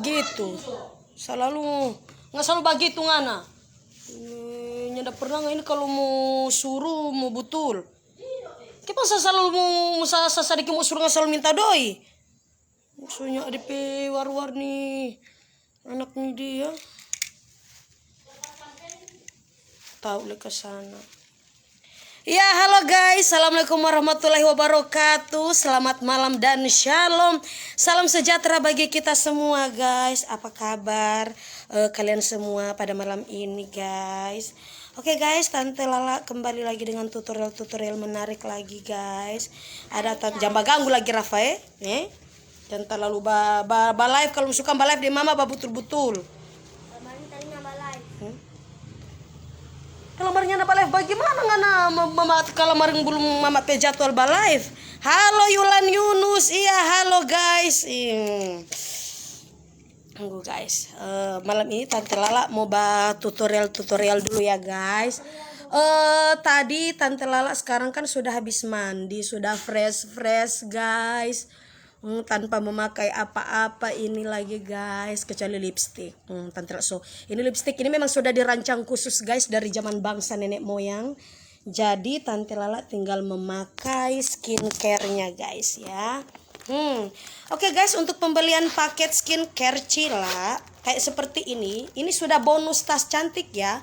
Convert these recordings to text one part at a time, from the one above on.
begitu. Nggak selalu begitu ngana. Nyada pernah nggak ini kalau mau suruh mau betul. Kita selalu mau sedikit mau suruh nggak selalu minta doi. Maksudnya ada war-warni anaknya dia. Tahu le ke sana. Ya, halo guys. Assalamualaikum warahmatullahi wabarakatuh. Selamat malam dan shalom. Salam sejahtera bagi kita semua guys. Apa kabar kalian semua pada malam ini guys? Oke guys, Tante Lala kembali lagi dengan tutorial-tutorial menarik lagi guys. Ada jamba ganggu lagi Rafa jangan terlalu live. Kalau suka live di mama betul-betul. Kalamarnya napa live bagaimana ngana mama kalamaring belum mama pe jadwal live. Halo Yulan Yunus. Iya, halo guys. Tunggu guys. Malam ini Tante Lala mau tutorial dulu ya guys. Tadi Tante Lala sekarang kan sudah habis mandi, sudah fresh guys. Tanpa memakai apa-apa ini lagi guys, kecuali lipstick. Tante Lala, so ini lipstick ini memang sudah dirancang khusus guys dari zaman bangsa nenek moyang. Jadi Tante Lala tinggal memakai skincare-nya guys ya. Oke guys, untuk pembelian paket skincare Cila kayak seperti ini sudah bonus tas cantik ya.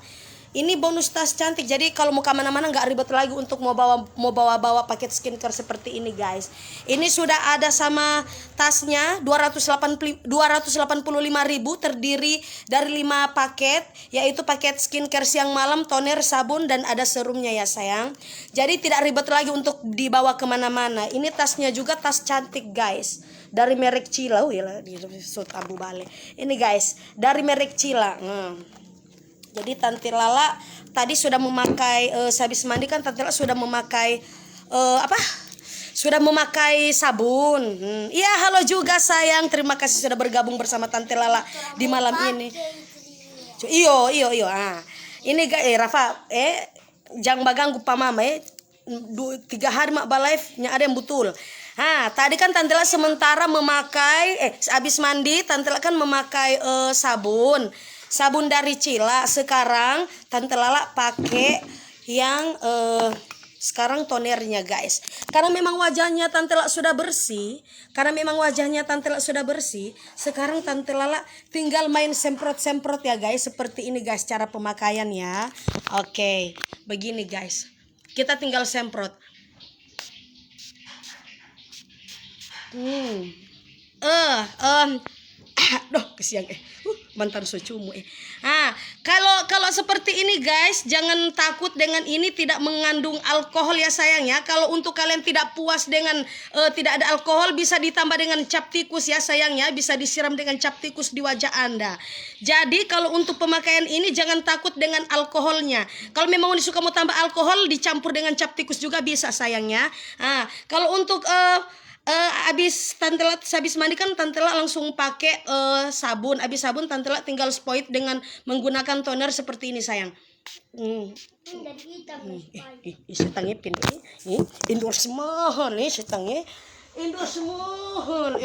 Ini bonus tas cantik. Jadi kalau mau kemana-mana nggak ribet lagi untuk mau bawa paket skincare seperti ini guys. Ini sudah ada sama tasnya 285.000 terdiri dari 5 paket, yaitu paket skincare siang malam, toner, sabun dan ada serumnya ya sayang. Jadi tidak ribet lagi untuk dibawa kemana-mana. Ini tasnya juga tas cantik guys. Dari merek Cila. Ini guys, dari merek Cila. Jadi Tante Lala tadi sudah memakai sehabis mandi kan Tante Lala sudah memakai sudah memakai sabun. Iya, halo juga sayang. Terima kasih sudah bergabung bersama Tante Lala di malam ini. Iyo. Ini guys, Rafa, jangan baganggu pa mama 3 hari mak live nya ada yang betul. Tadi kan Tante Lala sementara memakai habis mandi Tante Lala kan memakai sabun dari Cila. Sekarang Tante Lala pakai yang sekarang tonernya guys. Karena memang wajahnya Tante Lala sudah bersih. Sekarang Tante Lala tinggal main semprot-semprot ya guys. Seperti ini guys cara pemakaian ya. Oke, begini guys. Kita tinggal semprot. Aduh, kesian mantan socumu kalau seperti ini guys, jangan takut dengan ini tidak mengandung alkohol ya sayang ya. Kalau untuk kalian tidak puas dengan tidak ada alkohol, bisa ditambah dengan cap tikus ya sayang ya, bisa disiram dengan cap tikus di wajah Anda. Jadi kalau untuk pemakaian ini jangan takut dengan alkoholnya. Kalau memang suka mau tambah alkohol, dicampur dengan cap tikus juga bisa sayang ya. Kalau untuk habis mandi kan Tante Lala langsung pakai sabun. Habis sabun Tante Lala tinggal spoit dengan menggunakan toner seperti ini sayang. Setangnya pin ini endorse mahal nih setangnya. Endorse mahal.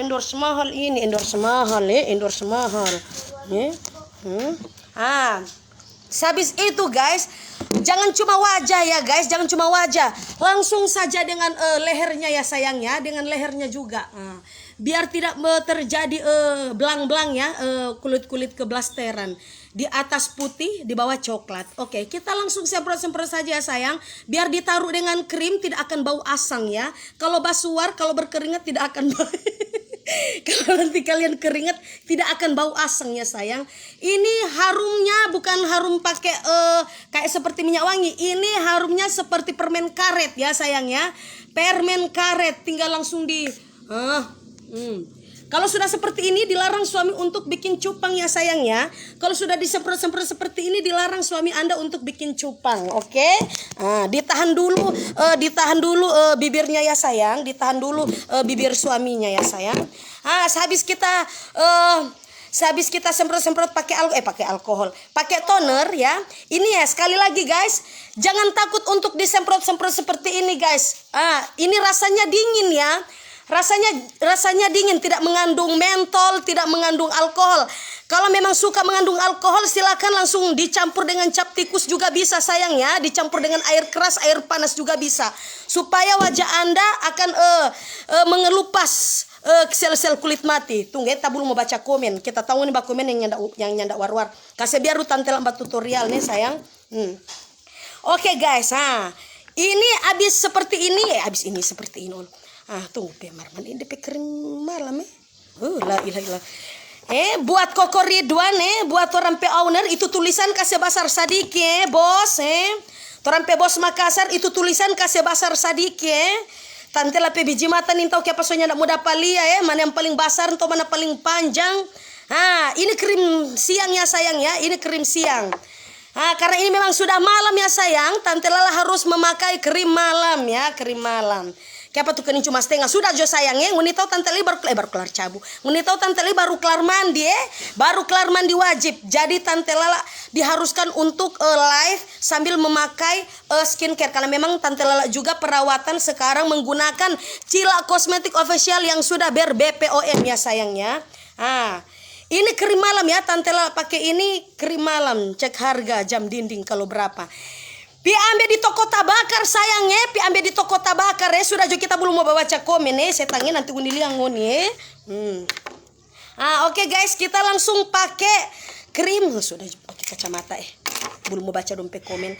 Habis itu guys, jangan cuma wajah ya guys, langsung saja dengan lehernya ya sayangnya, dengan lehernya juga. Biar tidak terjadi belang-belang ya, kulit-kulit keblasteran. Di atas putih, di bawah coklat. Oke, kita langsung semprot-semprot saja ya sayang. Biar ditaruh dengan krim tidak akan bau asang ya. Kalau basuar, kalau berkeringat tidak akan bau. Kalau nanti kalian keringat tidak akan bau asang ya sayang. Ini harumnya bukan harum pakai kayak seperti minyak wangi. Ini harumnya seperti permen karet ya sayang ya. Permen karet tinggal langsung di Kalau sudah seperti ini dilarang suami untuk bikin cupang ya sayang ya. Kalau sudah disemprot-semprot seperti ini dilarang suami Anda untuk bikin cupang, oke? Ditahan dulu bibirnya ya sayang, ditahan dulu bibir suaminya ya sayang. Sehabis kita semprot-semprot pakai alkohol, pakai toner ya. Ini ya sekali lagi guys, jangan takut untuk disemprot-semprot seperti ini guys. Ini rasanya dingin ya. Rasanya dingin, tidak mengandung mentol, tidak mengandung alkohol. Kalau memang suka mengandung alkohol, silakan langsung dicampur dengan cap tikus juga bisa sayang ya. Dicampur dengan air keras, air panas juga bisa. Supaya wajah Anda akan mengelupas sel-sel kulit mati. Tunggu, kita belum mau baca komen. Kita tahu nih komen yang nyanda war-war. Kasih biar tante lambat tutorial nih sayang. Oke guys, ini habis seperti ini, habis ini seperti ini. Tunggu pemarman ini kering malam lah ilah. Buat Koko Ridwan buat orang pe owner itu tulisan kasih basar sadiki bos orang pe bos Makassar itu tulisan kasih basar sadiki tante lah pe biji mata nih tahu apa soalnya ndak mudah palia mana yang paling basar atau mana paling panjang. Ini krim siang ya sayang ya, ini krim siang. Karena ini memang sudah malam ya sayang, tante Lala harus memakai krim malam ya, krim malam. Kenapa tuh kening cuma setengah sudah jo sayang nguni tahu tante Li baru kelar cabu. Nguni tahu tante Li baru kelar mandi baru kelar mandi wajib. Jadi tante Lala diharuskan untuk live sambil memakai skincare karena memang tante Lala juga perawatan sekarang menggunakan Cila Kosmetik Official yang sudah ber-BPOM ya sayangnya. Ini krim malam ya, tante Lala pakai ini krim malam. Cek harga jam dinding kalau berapa. Pi ambil di toko tabakar sayangnya, pi ambil di toko tabakar sudah jo kita belum mau baca komen saya tangin nanti undi liang ngoni Oke guys, kita langsung pakai krim. Sudah pakai kacamata belum mau baca dompet komen.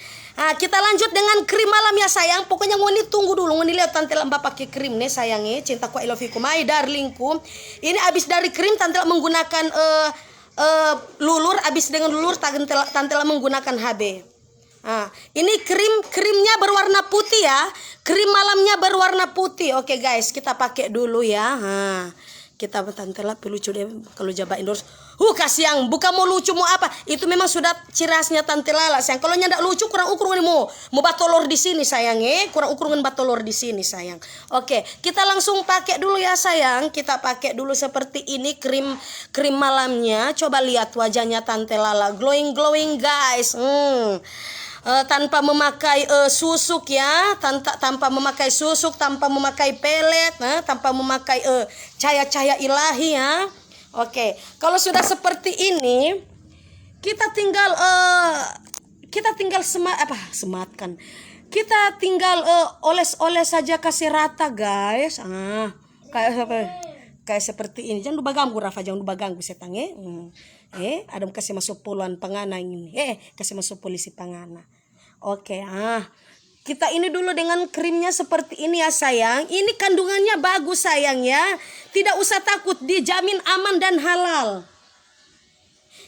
Kita lanjut dengan krim malam ya sayang. Pokoknya ngoni tunggu dulu, ngoni lihat tante Lamba pakai krim nih sayangnya. Cintaku I love you my darlingku. Ini abis dari krim tante menggunakan lulur, abis dengan lulur tante menggunakan HB. Ini krimnya berwarna putih ya. Krim malamnya berwarna putih. Oke guys, kita pakai dulu ya. Kita tante lah lucu deh kalau jaba endorse. Kasih yang bukan mau lucu mau apa. Itu memang sudah cirasnya tante Lala sayang. Kalau nyandak lucu kurang ukur mau batolor di sini sayang kurang ukur dengan batolor di sini sayang. Oke, kita langsung pakai dulu ya sayang. Kita pakai dulu seperti ini krim malamnya. Coba lihat wajahnya tante Lala glowing guys. Tanpa memakai susuk ya, tanpa memakai susuk, tanpa memakai pelet, tanpa memakai cahaya-cahaya ilahi ya. Oke, kalau sudah seperti ini, kita tinggal sematkan. Kita tinggal oles-oles saja, kasih rata guys. Kayak seperti ini. Jangan lupa ganggu Rafa, jangan lupa ganggu setang ada kasih masuk puluhan pangana ini. Kasih masuk polisi pangana. Oke, kita ini dulu dengan krimnya seperti ini ya sayang. Ini kandungannya bagus sayang ya. Tidak usah takut, dijamin aman dan halal.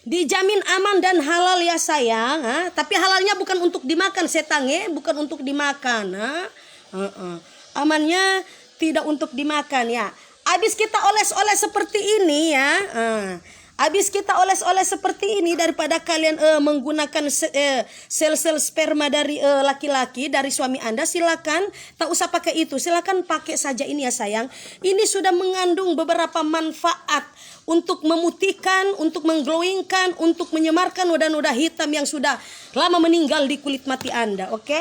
Dijamin aman dan halal ya sayang. Tapi halalnya bukan untuk dimakan setang bukan untuk dimakan. Amannya tidak untuk dimakan ya. Habis kita oles-oles seperti ini ya. Habis kita oles-oles seperti ini, daripada kalian menggunakan sel-sel sperma dari laki-laki, dari suami Anda, silakan tak usah pakai itu. Silakan pakai saja ini ya sayang. Ini sudah mengandung beberapa manfaat untuk memutihkan, untuk mengglowingkan, untuk menyemarkan noda-noda hitam yang sudah lama meninggal di kulit mati Anda. Oke?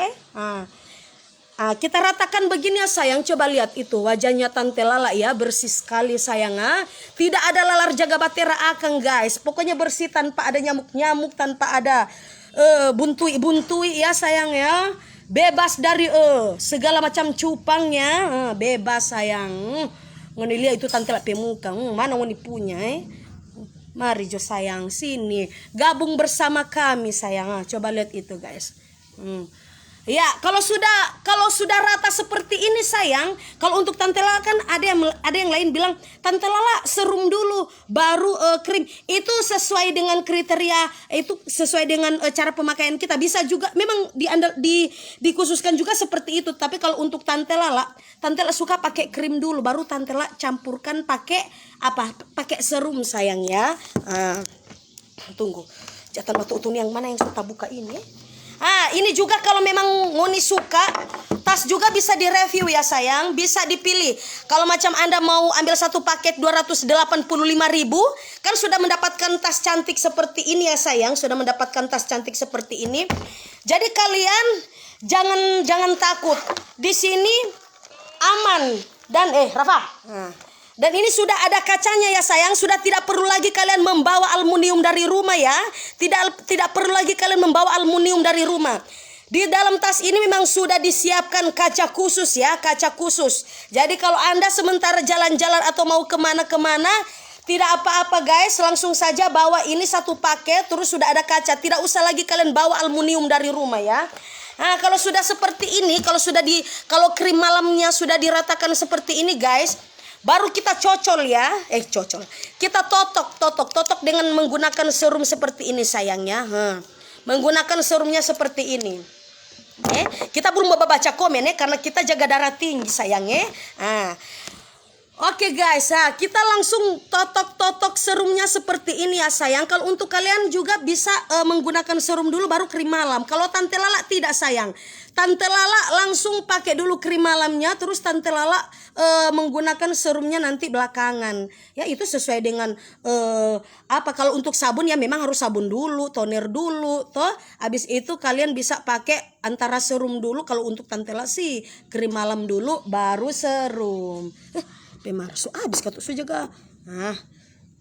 Kita ratakan begini ya sayang. Coba lihat itu wajahnya tante Lala ya, bersih sekali sayang. Tidak ada lalar jaga batera akang guys. Pokoknya bersih tanpa ada nyamuk-nyamuk, tanpa ada buntui-buntui ya sayang ya. Bebas dari segala macam cupangnya, bebas sayang. Ngoni lihat itu tante Lala pemuka. Mana ngoni punya Mari jo sayang sini gabung bersama kami sayang. Coba lihat itu guys. Ya, kalau sudah rata seperti ini sayang, kalau untuk tante Lala kan ada yang lain bilang tante Lala serum dulu baru krim. Itu sesuai dengan kriteria, itu sesuai dengan cara pemakaian kita. Bisa juga memang dikhususkan juga seperti itu. Tapi kalau untuk tante Lala suka pakai krim dulu baru tante Lala campurkan pakai pakai serum sayang ya. Tunggu. Jatan batu utun yang mana yang kita buka ini? Ini juga kalau memang ngoni suka, tas juga bisa direview ya sayang, bisa dipilih. Kalau macam Anda mau ambil satu paket 285.000, kan sudah mendapatkan tas cantik seperti ini ya sayang, sudah mendapatkan tas cantik seperti ini. Jadi kalian jangan takut. Di sini aman Dan Rafa. Dan ini sudah ada kacanya ya sayang. Sudah tidak perlu lagi kalian membawa aluminium dari rumah ya. Tidak perlu lagi kalian membawa aluminium dari rumah. Di dalam tas ini memang sudah disiapkan kaca khusus ya. Kaca khusus. Jadi kalau Anda sementara jalan-jalan atau mau kemana-kemana, tidak apa-apa guys. Langsung saja bawa ini satu paket. Terus sudah ada kaca. Tidak usah lagi kalian bawa aluminium dari rumah ya. Nah, kalau sudah seperti ini, kalau krim malamnya sudah diratakan seperti ini guys, baru kita cocol ya. Kita totok dengan menggunakan serum seperti ini sayangnya. Menggunakan serumnya seperti ini. Kita belum baca komen ya, karena kita jaga darah tinggi sayangnya. Oke guys, kita langsung totok serumnya seperti ini ya sayang. Kalau untuk kalian juga bisa menggunakan serum dulu baru krim malam. Kalau Tante Lala tidak sayang. Tante Lala langsung pakai dulu krim malamnya, terus Tante Lala menggunakan serumnya nanti belakangan. Ya itu sesuai dengan kalau untuk sabun ya memang harus sabun dulu, toner dulu, toh. Habis itu kalian bisa pakai antara serum dulu. Kalau untuk Tante Lala sih krim malam dulu baru serum. Pemarsu habis kata su jaga. Nah,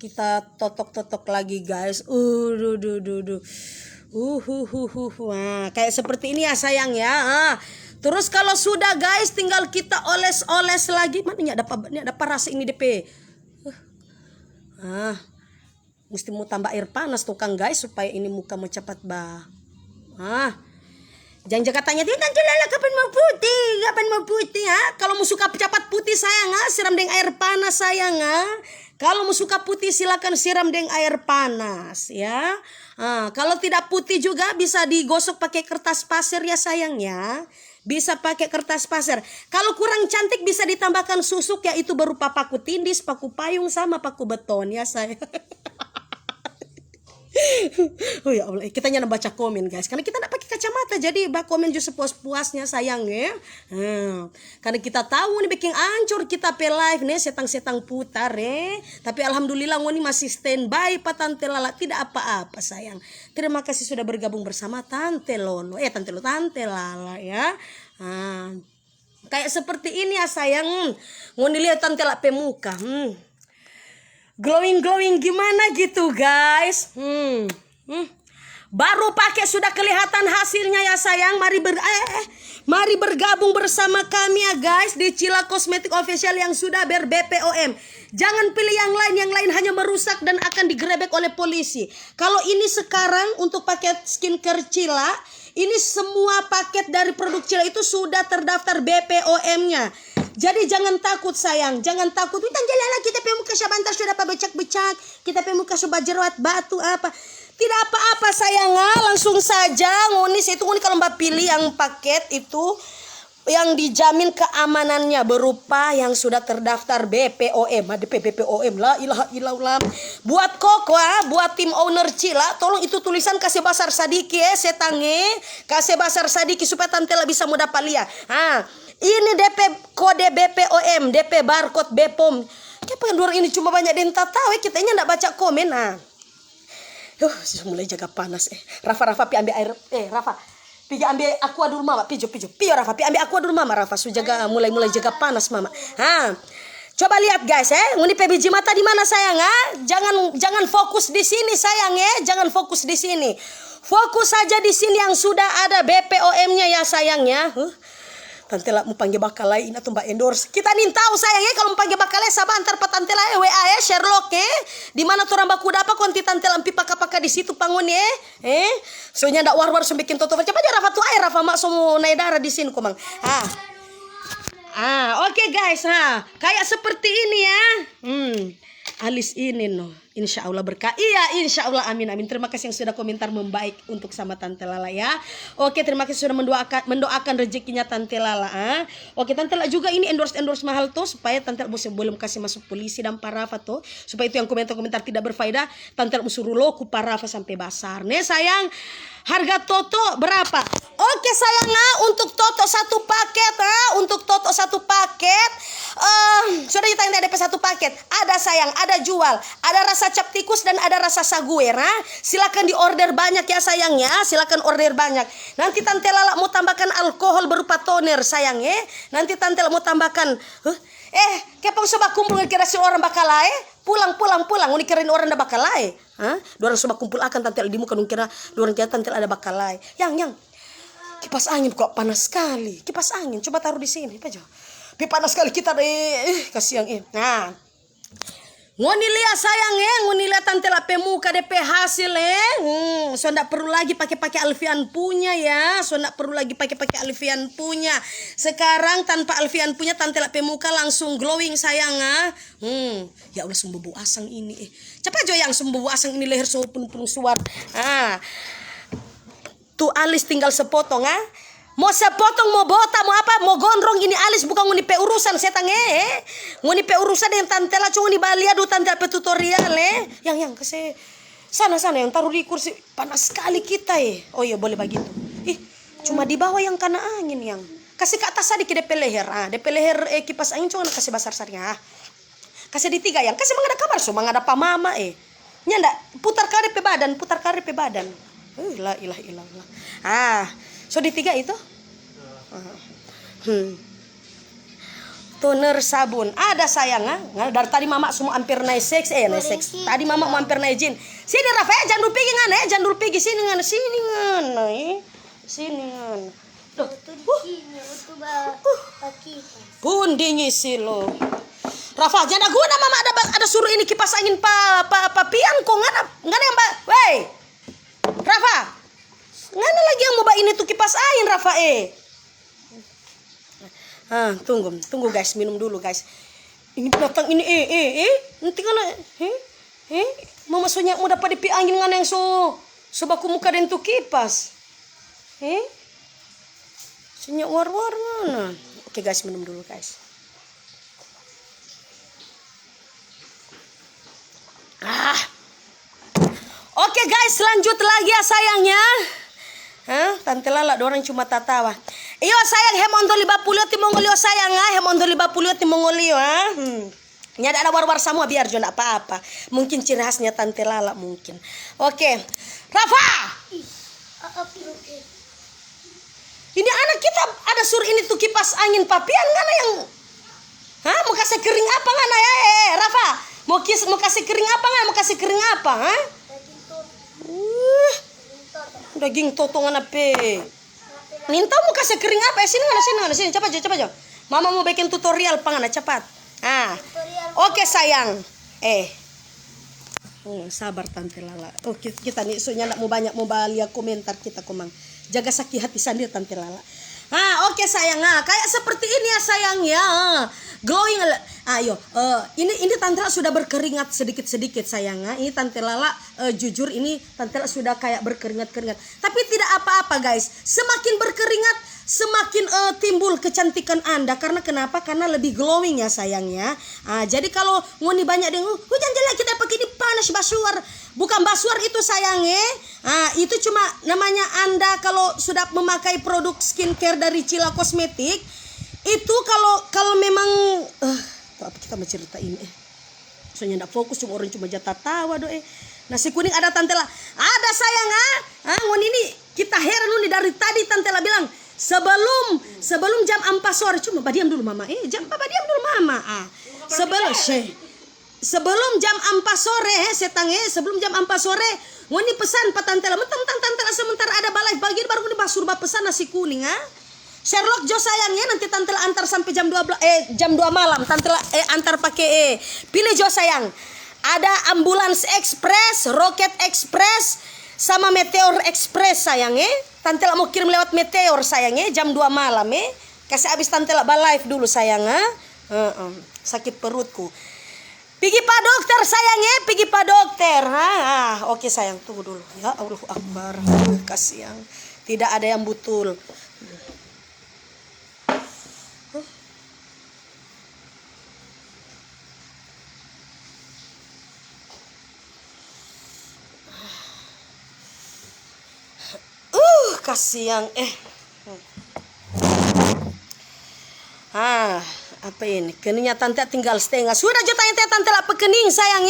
kita totok lagi guys. Nah, kayak seperti ini ya sayang ya. Terus kalau sudah guys, tinggal kita oles lagi. Mana ini ada rasa ini DP. Mesti mau tambah air panas tuh kan guys, supaya ini muka mau cepat jangan jaga tanya, Tante Lala kapan mau putih ya? Kalau mau suka cepat putih sayang, siram dengan air panas sayang. Kalau mau suka putih silakan siram dengan air panas ya. Kalau tidak putih juga bisa digosok pakai kertas pasir ya sayang ya. Bisa pakai kertas pasir. Kalau kurang cantik bisa ditambahkan susuk, yaitu berupa paku tindis, paku payung sama paku beton ya sayang. Oh ya Allah, kita nyana baca komen guys, karena kita tidak pakai kacamata, jadi baca komen juga sepuas-puasnya sayang ya. Karena kita tahu nih bikin ancur kita pe live nih setang-setang putar tapi alhamdulillah ngoni masih standby Pak Tante Lala, tidak apa-apa sayang. Terima kasih sudah bergabung bersama Tante Lono, Tante Lala ya. Kayak seperti ini ya sayang. Ngoni lihat Tante Lala pe muka. Glowing gimana gitu guys. Baru pakai sudah kelihatan hasilnya ya sayang. Mari bergabung bersama kami ya guys di Cila Cosmetic Official yang sudah ber-BPOM. Jangan pilih yang lain hanya merusak dan akan digerebek oleh polisi. Kalau ini sekarang untuk paket skincare Cila, ini semua paket dari produk Cila itu sudah terdaftar BPOM-nya. Jadi jangan takut sayang, jangan takut. Tante Lala kita pe muka sabantar sudah apa becak-becak, kita pe muka sudah jerawat batu apa. Tidak apa-apa sayang, langsung saja ngoni kalau mbak pilih yang paket itu yang dijamin keamanannya berupa yang sudah terdaftar BPOM. Ada BPOM lah, ilaha illallah. Buat Koko, buat tim owner Cila, tolong itu tulisan kasih basar sadiki kasih basar sadiki supaya Tante Lala bisa mudah palia. Ini DP kode BPOM, DP barcode BPOM. Kenapa luar ini cuma banyak yang tak tahu, kita ini enggak baca komen. Sudah mulai jaga panas. Rafa pi ambil air. Rafa, pi ambil aqua dulu mama. Pijo Rafa, pi ambil aqua dulu mama. Rafa sudah jaga mulai jaga panas mama. Coba lihat guys nguni pe biji mata di mana sayang Jangan fokus di sini sayang jangan fokus di sini. Fokus saja di sini yang sudah ada BPOM-nya ya sayang ya. Tante Lala mau panggil bakal lain atau mbak endorse. Kita nih tahu sayang kalau mau panggil bakal lain sabar antar Pak Tante Lala WA Sherlock di mana tuh orang baku dapat konti Tante Lala paka di situ pangun soalnya ndak war-war bikin toto. Coba aja Rafa tuh Rafa mak semua naik darah di sini komang. Oke guys, kayak seperti ini ya. Alis ini insya Allah berkah. Iya insya Allah amin. Terima kasih yang sudah komentar membaik untuk sama Tante Lala ya. Oke, terima kasih sudah mendoakan rezekinya Tante Lala. Oke, Tante Lala juga ini endorse mahal tuh supaya Tante Lala belum kasih masuk polisi dan Parafa tuh, supaya itu yang komentar tidak berfaedah. Tante Lala suruh loku Parafa sampai basar nih sayang. Harga Toto berapa? Oke sayang untuk Toto satu paket sudah ditanya DP satu paket. Ada sayang, ada jual, ada rasa cap tikus dan ada rasa saguer. Silakan diorder banyak ya sayang ya. Silakan order banyak. Nanti Tante Lala mau tambahkan alkohol berupa toner sayang Nanti Tante Lala mau tambahkan Kepong soba kumpul kira si orang bakal pulang. Uni kirain orang ada bakal Dorang soba kumpul akan tantel di muka kira dorang kira tantel ada bakal Yang kipas angin kok panas sekali. Kipas angin coba taruh di sini aja. Panas sekali kita deh. Kasihan Nah. Ngoni lihat sayang ngoni lihat tantela pemuka DP hasil so ndak perlu lagi pakai Alfian punya ya. So ndak perlu lagi pakai Alfian punya. Sekarang tanpa Alfian punya tantela pemuka langsung glowing sayang Ya Allah sumbu bau asang ini Cepat jo yang sumbu bau asang ini leher so penuh suar. Tuh alis tinggal sepotong Mau sepotong, mau botak, mau apa, mau gondrong ini alis bukan nguni pe urusan setang nguni pe urusan yang tantela cuma di Bali aduh tantela pe tutorial yang kasih sana yang taruh di kursi panas sekali kita Oh iya boleh begitu cuma di bawah yang kena angin yang kasih ke atas sedikit DP leher DP leher kipas angin cuma kasih besar-besarnya kasih di 3 yang kasih mengada kamar so mengada pamama nyanda putar ke DP badan la ilah so di 3 itu toner sabun ada sayang dari tadi mama semua hampir naik seks tadi mama mau hampir naik jin sini Rafa jangan dulu pergi sini pun dingin sih lo Rafa jangan guna mama ada suruh ini kipas angin papian kok ngana yang weh Rafa ngana lagi yang mau ini tuh kipas angin Rafa tunggu guys, minum dulu guys. Ini binatang ini nanti kana mama sonya mau dapat DP angin ngana yang so baku muka dan tuh kipas. Sonya war-war ngana. Oke guys, minum dulu guys. Oke guys, lanjut lagi ya sayangnya. Tante Lala dorang cuma tatawa. Iyo sayang hemondo 50 ti mongolio sayang hemondo 50 ti mongolio Nyada ada war-war semua biar jo ndak apa-apa. Mungkin ciri khasnya Tante Lala mungkin. Oke. Rafa. Ini anak kita ada suruh ini tuh kipas angin papian ngana yang mau kasih kering apa ngana Rafa? Mau kasih kering apa ngana? Mau kasih kering apa daging totongan apa? Ninta mau kasih kering apa? Sini cepat aja. Mama mau bikin tutorial pangana cepat. Oke sayang. Sabar Tante Lala. Kita nih soalnya nak mau banyak mau lihat komentar kita komang. Jaga sakit hati sendiri Tante Lala. Oke sayang. Kayak seperti ini ya sayang ya. Glowing. Ayo. Ini Tante Lala sudah berkeringat sedikit sayang. Ini Tante Lala jujur ini Tante Lala sudah kayak berkeringat. Tapi tidak apa-apa guys. Semakin berkeringat semakin timbul kecantikan Anda. Karena kenapa? Karena lebih glowing ya sayangnya. Jadi kalau ngoni banyak yang hujan jelek kita pakai ini panas basuar. Bukan basuar itu sayangnya. Itu cuma namanya Anda kalau sudah memakai produk skincare dari Cila Kosmetik. Itu kalau memang apa kita mau cerita ini soalnya ndak fokus cuma orang cuma jatah tawa nasi kuning ada Tante Lala ada sayang ngoni ini kita heran nih dari tadi Tante Lala bilang sebelum jam 4 sore cuma diam dulu mama diam dulu mama sebelum jam 4 sore sebelum jam 4 sore ngoni pesan Pak Tante Lala Tante Lala sementara ada balai bagian baru ngoni surba pesan nasi kuning Sherlock Jo sayangnya nanti Tante Lala antar sampai jam 2 malam Tante Lala antar pakai pilih Jo sayang ada Ambulance Express, Rocket Express sama Meteor Express sayang Tante Lala mau kirim lewat Meteor sayang jam 2 malam kasih habis Tante Lala live dulu sayang sakit perutku pergi Pak Dokter sayang pergi Pak Dokter oke sayang tunggu dulu ya Allah Akbar kasihan tidak ada yang butul kasihan apa ini keningnya Tante tinggal setengah sudah juta yang Tante Lala pekening sayang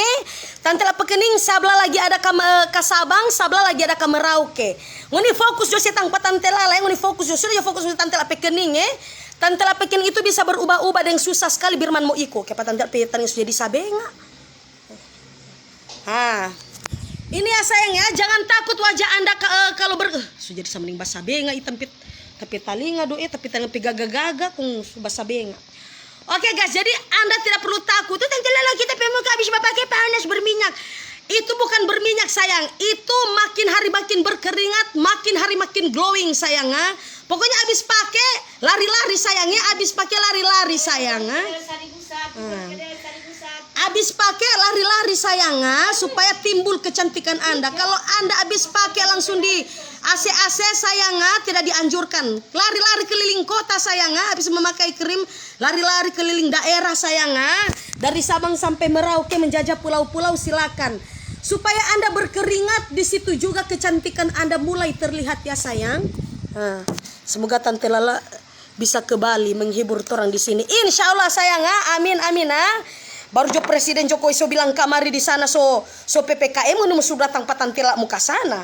Tante Lala pekening sabla lagi ada ke Sabang sabla lagi ada ke Merauke ngoni fokus jo setang Tante Lala ngoni fokus jo sudah fokus Tante Lala pekening Tante lapekin itu bisa berubah-ubah dan susah sekali birman mau iko. Kepa tante lapekin sudah di sabenga. Ini ya sayang ya, jangan takut wajah Anda kalau sudah disambing basa benga item tapi talinga tapi talinga gaga-gaga kung basa benga. Oke guys, jadi Anda tidak perlu takut. Itu tante lala kita muka habis pakai panas berminyak. Itu bukan berminyak sayang, itu makin hari makin berkeringat, makin hari makin glowing sayang. Pokoknya habis pakai lari-lari sayangnya, habis pakai lari-lari sayang. Habis pakai lari-lari sayang, supaya timbul kecantikan Anda. Kalau Anda habis pakai langsung di AC sayang, tidak dianjurkan. Lari-lari keliling kota sayang, habis memakai krim, lari-lari keliling daerah sayang. Dari Sabang sampai Merauke menjajah pulau-pulau silakan. Supaya Anda berkeringat, di situ juga kecantikan Anda mulai terlihat ya sayang. Semoga Tante Lala bisa ke Bali menghibur orang di sini. Insya Allah sayang, amin amin. Baru jo Presiden Jokowi so bilang kamari di sana so PPKM sudah datang Tante Lala mau ke sana.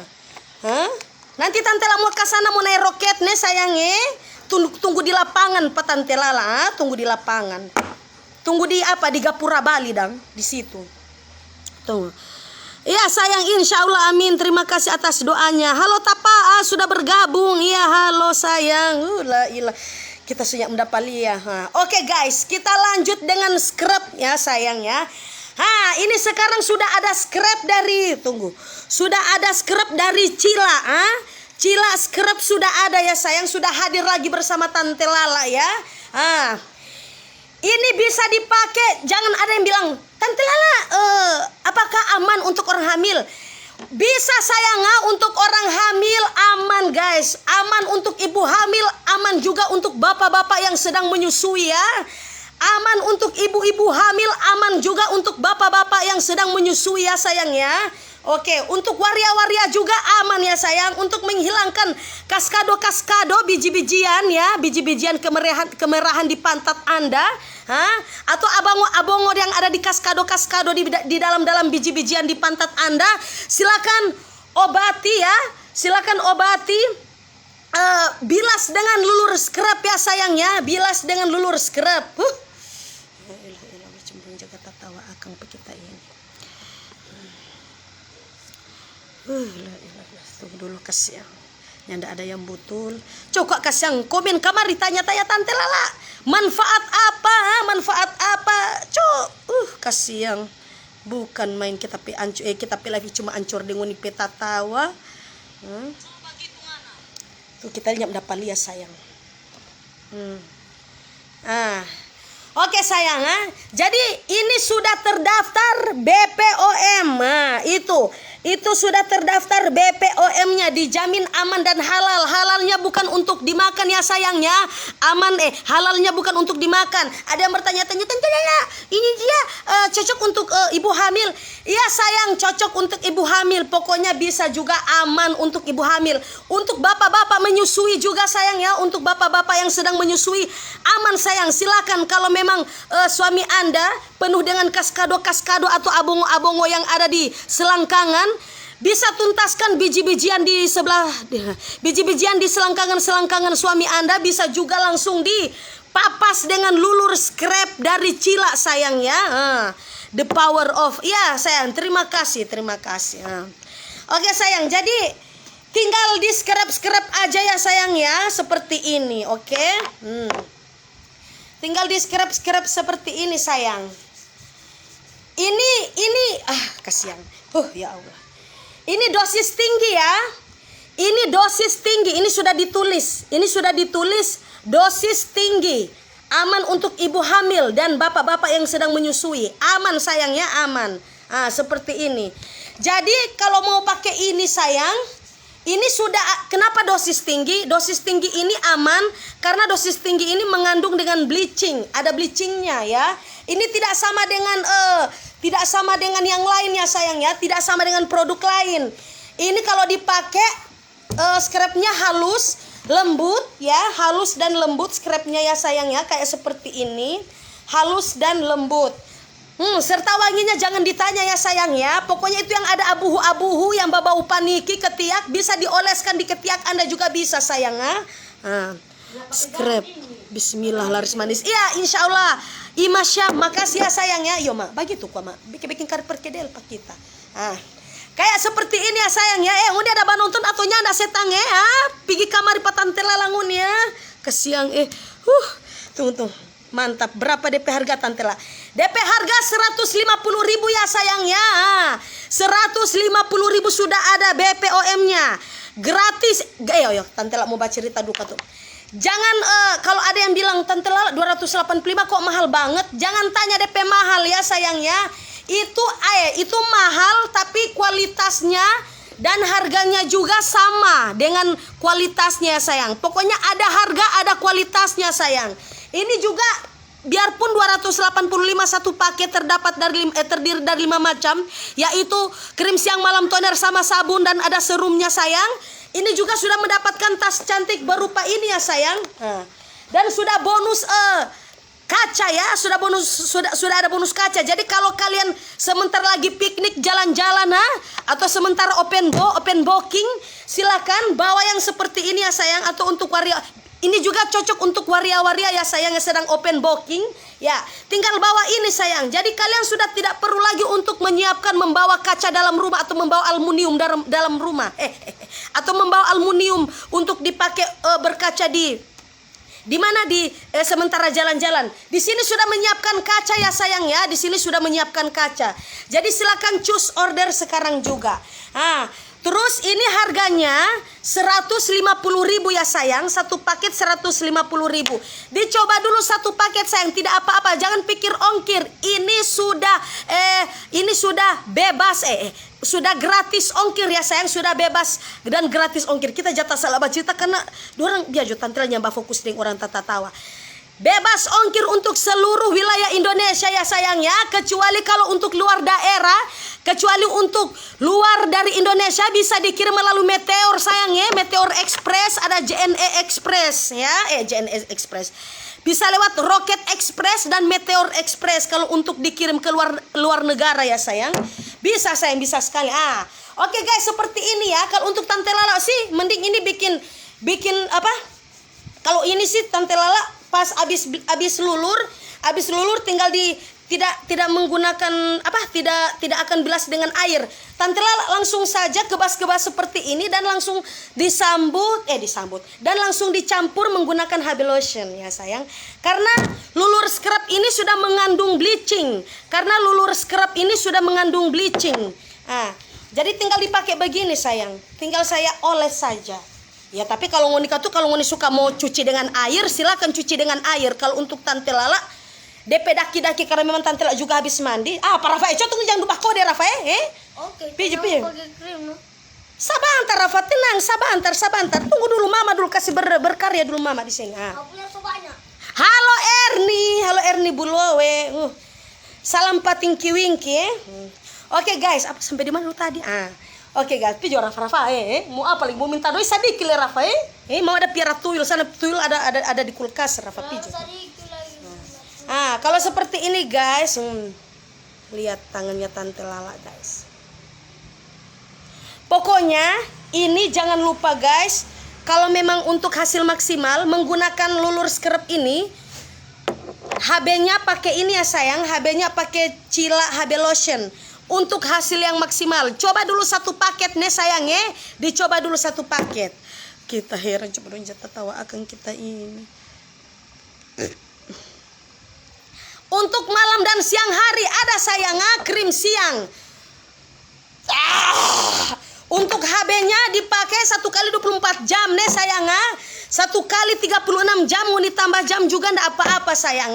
Nanti Tante Lala mau ke sana mau naik roket nih sayangnya. Tunggu di lapangan Tante Lala, tunggu di lapangan. Tunggu di di Gapura Bali dang di situ. Tunggu. Ya sayang, insya Allah amin. Terima kasih atas doanya. Halo Tapa, sudah bergabung. Iya halo sayang. Kita sudah mendapat ya. Oke guys, kita lanjut dengan scrub ya sayang ya. Ini sekarang sudah ada scrub dari sudah ada scrub dari Cila. Cila scrub sudah ada ya sayang, sudah hadir lagi bersama Tante Lala ya. Ini bisa dipakai, jangan ada yang bilang Tante Lala apakah aman untuk orang hamil? Bisa sayang, untuk orang hamil aman guys, aman untuk ibu hamil, aman juga untuk bapak-bapak yang sedang menyusui ya. Aman untuk ibu-ibu hamil, aman juga untuk bapak-bapak yang sedang menyusui ya sayang ya. Oke, untuk waria-waria juga aman ya sayang, untuk menghilangkan kaskado-kaskado, biji-bijian ya, biji-bijian kemerahan di pantat Anda, atau abongo-abongo yang ada di kaskado-kaskado di dalam biji-bijian di pantat Anda. Silakan obati ya, silakan obati. Bilas dengan lulur scrub ya sayang ya, bilas dengan lulur scrub. Jaga tatawa akang kita ini. Tunggu dulu kasihan. Nyanda ada yang butul. Coba kasihan komen kamari tanya-tanya Tante Lala. Manfaat apa? Manfaat apa? Kasihan. Bukan main kita kita lagi cuma ancur dengan peta tawa. Tuh kita nyam dapat lihat sayang. Oke sayang, jadi ini sudah terdaftar BPOM. Itu sudah terdaftar BPOM-nya, dijamin aman dan halal. Halalnya bukan untuk dimakan ya sayangnya. Halalnya bukan untuk dimakan. Ada yang bertanya-tanya, Tante Lala, ini dia cocok untuk ibu hamil. Iya sayang, cocok untuk ibu hamil. Pokoknya bisa juga aman untuk ibu hamil. Untuk bapak-bapak menyusui juga sayang ya. Untuk bapak-bapak yang sedang menyusui aman sayang. Silakan kalau memang suami Anda penuh dengan kaskado-kaskado atau abongo-abongo yang ada di selangkangan, bisa tuntaskan biji-bijian di sebelah, biji-bijian di selangkangan suami Anda. Bisa juga langsung dipapas dengan lulur scrap dari Cila sayang ya. The power of, ya sayang, terima kasih. Oke sayang, jadi tinggal di scrap aja ya sayang ya, seperti ini. Oke. Tinggal di scrap seperti ini sayang. Ini kasihan. Ya Allah. Ini dosis tinggi ya. Ini dosis tinggi. Ini sudah ditulis dosis tinggi. Aman untuk ibu hamil dan bapak-bapak yang sedang menyusui. Aman sayangnya, aman. Seperti ini. Jadi kalau mau pakai ini sayang, ini sudah, kenapa dosis tinggi? Dosis tinggi ini aman karena dosis tinggi ini mengandung dengan bleaching, ada bleachingnya ya. Ini tidak sama dengan yang lainnya sayang ya, tidak sama dengan produk lain. Ini kalau dipakai scrapnya halus, lembut ya, halus dan lembut scrapnya ya sayang ya, kayak seperti ini, halus dan lembut. Serta wanginya jangan ditanya ya sayang ya. Pokoknya itu yang ada abuhu-abuhu yang bau paniki ketiak bisa dioleskan di ketiak Anda juga bisa sayang. Scrap Bismillah laris manis. Iya, insya Allah. Imasya, makasih ya sayang ya. Yo mak, bagi tuh mak. Bikin kari perkedel pak kita. Kayak seperti ini ya sayang ya. Udah ada nonton atau nyanda setang ya. Pergi kamar patante lalangun ya. Kesiang tunggu. Mantap. Berapa DP harga tante lah? DP harga 150.000 ya sayang ya. 150.000 sudah ada BPOM-nya. Gratis. Yo tante lah mau baca cerita duka tuh. Jangan kalau ada yang bilang tante Lala 285 kok mahal banget, jangan tanya DP mahal ya sayang ya. Itu mahal tapi kualitasnya dan harganya juga sama dengan kualitasnya ya sayang. Pokoknya ada harga ada kualitasnya sayang. Ini juga biarpun 285 satu paket terdiri dari 5 macam, yaitu krim siang malam toner sama sabun dan ada serumnya sayang. Ini juga sudah mendapatkan tas cantik berupa ini ya sayang. Dan sudah bonus kaca ya, sudah ada bonus kaca. Jadi kalau kalian sebentar lagi piknik jalan-jalan atau sebentar open booking, silakan bawa yang seperti ini ya sayang. Atau untuk waria, ini juga cocok untuk waria-waria ya sayang yang sedang open booking. Ya, tinggal bawa ini sayang. Jadi kalian sudah tidak perlu lagi untuk menyiapkan membawa kaca dalam rumah atau membawa aluminium dalam rumah. Atau membawa aluminium untuk dipakai berkaca di mana sementara jalan-jalan. Di sini sudah menyiapkan kaca ya sayang ya. Di sini sudah menyiapkan kaca. Jadi silakan choose order sekarang juga. Terus ini harganya 150.000 ya sayang. Satu paket 150.000. Dicoba dulu satu paket sayang, tidak apa-apa. Jangan pikir ongkir. Ini sudah bebas sudah gratis ongkir ya sayang, sudah bebas dan gratis ongkir. Kita jatah salah cerita karena dorang biar tantelnya mbak fokus dengan orang tata tawa. Bebas ongkir untuk seluruh wilayah Indonesia ya sayang ya. Kecuali kalau untuk luar daerah, kecuali untuk luar dari Indonesia bisa dikirim melalui Meteor sayang ya. Meteor Express, ada JNE Express ya. JNE Express. Bisa lewat Rocket Express dan Meteor Express kalau untuk dikirim ke luar negara ya sayang. Bisa sayang, bisa sekali. Oke guys, seperti ini ya. Kalau untuk Tante Lala sih mending ini bikin apa? Kalau ini sih Tante Lala pas habis lulur tinggal tidak menggunakan tidak akan bilas dengan air. Tante Lala langsung saja kebas-kebas seperti ini dan langsung disambut dan langsung dicampur menggunakan HB lotion ya sayang. Karena lulur scrub ini sudah mengandung bleaching. Jadi tinggal dipakai begini sayang. Tinggal saya oles saja. Ya tapi kalau Monika tuh kalau suka mau cuci dengan air silakan cuci dengan air. Kalau untuk Tante Lala DP daki-daki karena memang Tante Lala juga habis mandi. Pak Rafa tunggu jangan lupa kode Rafa Oke. Pijit. Pakai krim no. Sabantar Rafa, tenang, sabantar. Tunggu dulu Mama dulu kasih berkarya dulu Mama di sini. Aku punya banyak. Halo Erni Bulowe. Salam patingki wingki Oke guys, apa sampai di mana tadi? Oke guys, pijo Rafa mau apa lagi? Mau minta doi sedikit le Rafa mau ada piara tuyul sana, tuyul ada di kulkas Rafa pijo. Kalau seperti ini guys, lihat tangannya Tante Lala guys. Pokoknya ini jangan lupa guys, kalau memang untuk hasil maksimal menggunakan lulur scrub ini, HB-nya pakai ini ya sayang, HB-nya pakai Cila HB lotion. Untuk hasil yang maksimal, coba dulu satu paket nih sayang ya. Dicoba dulu satu paket. Kita heran coba dong jatah tawa akan kita ini. Untuk malam dan siang hari ada sayang krim siang. Untuk HB-nya dipakai 1 kali 24 jam nih sayang 1 kali 36 jam mau ditambah jam juga ndak apa-apa sayang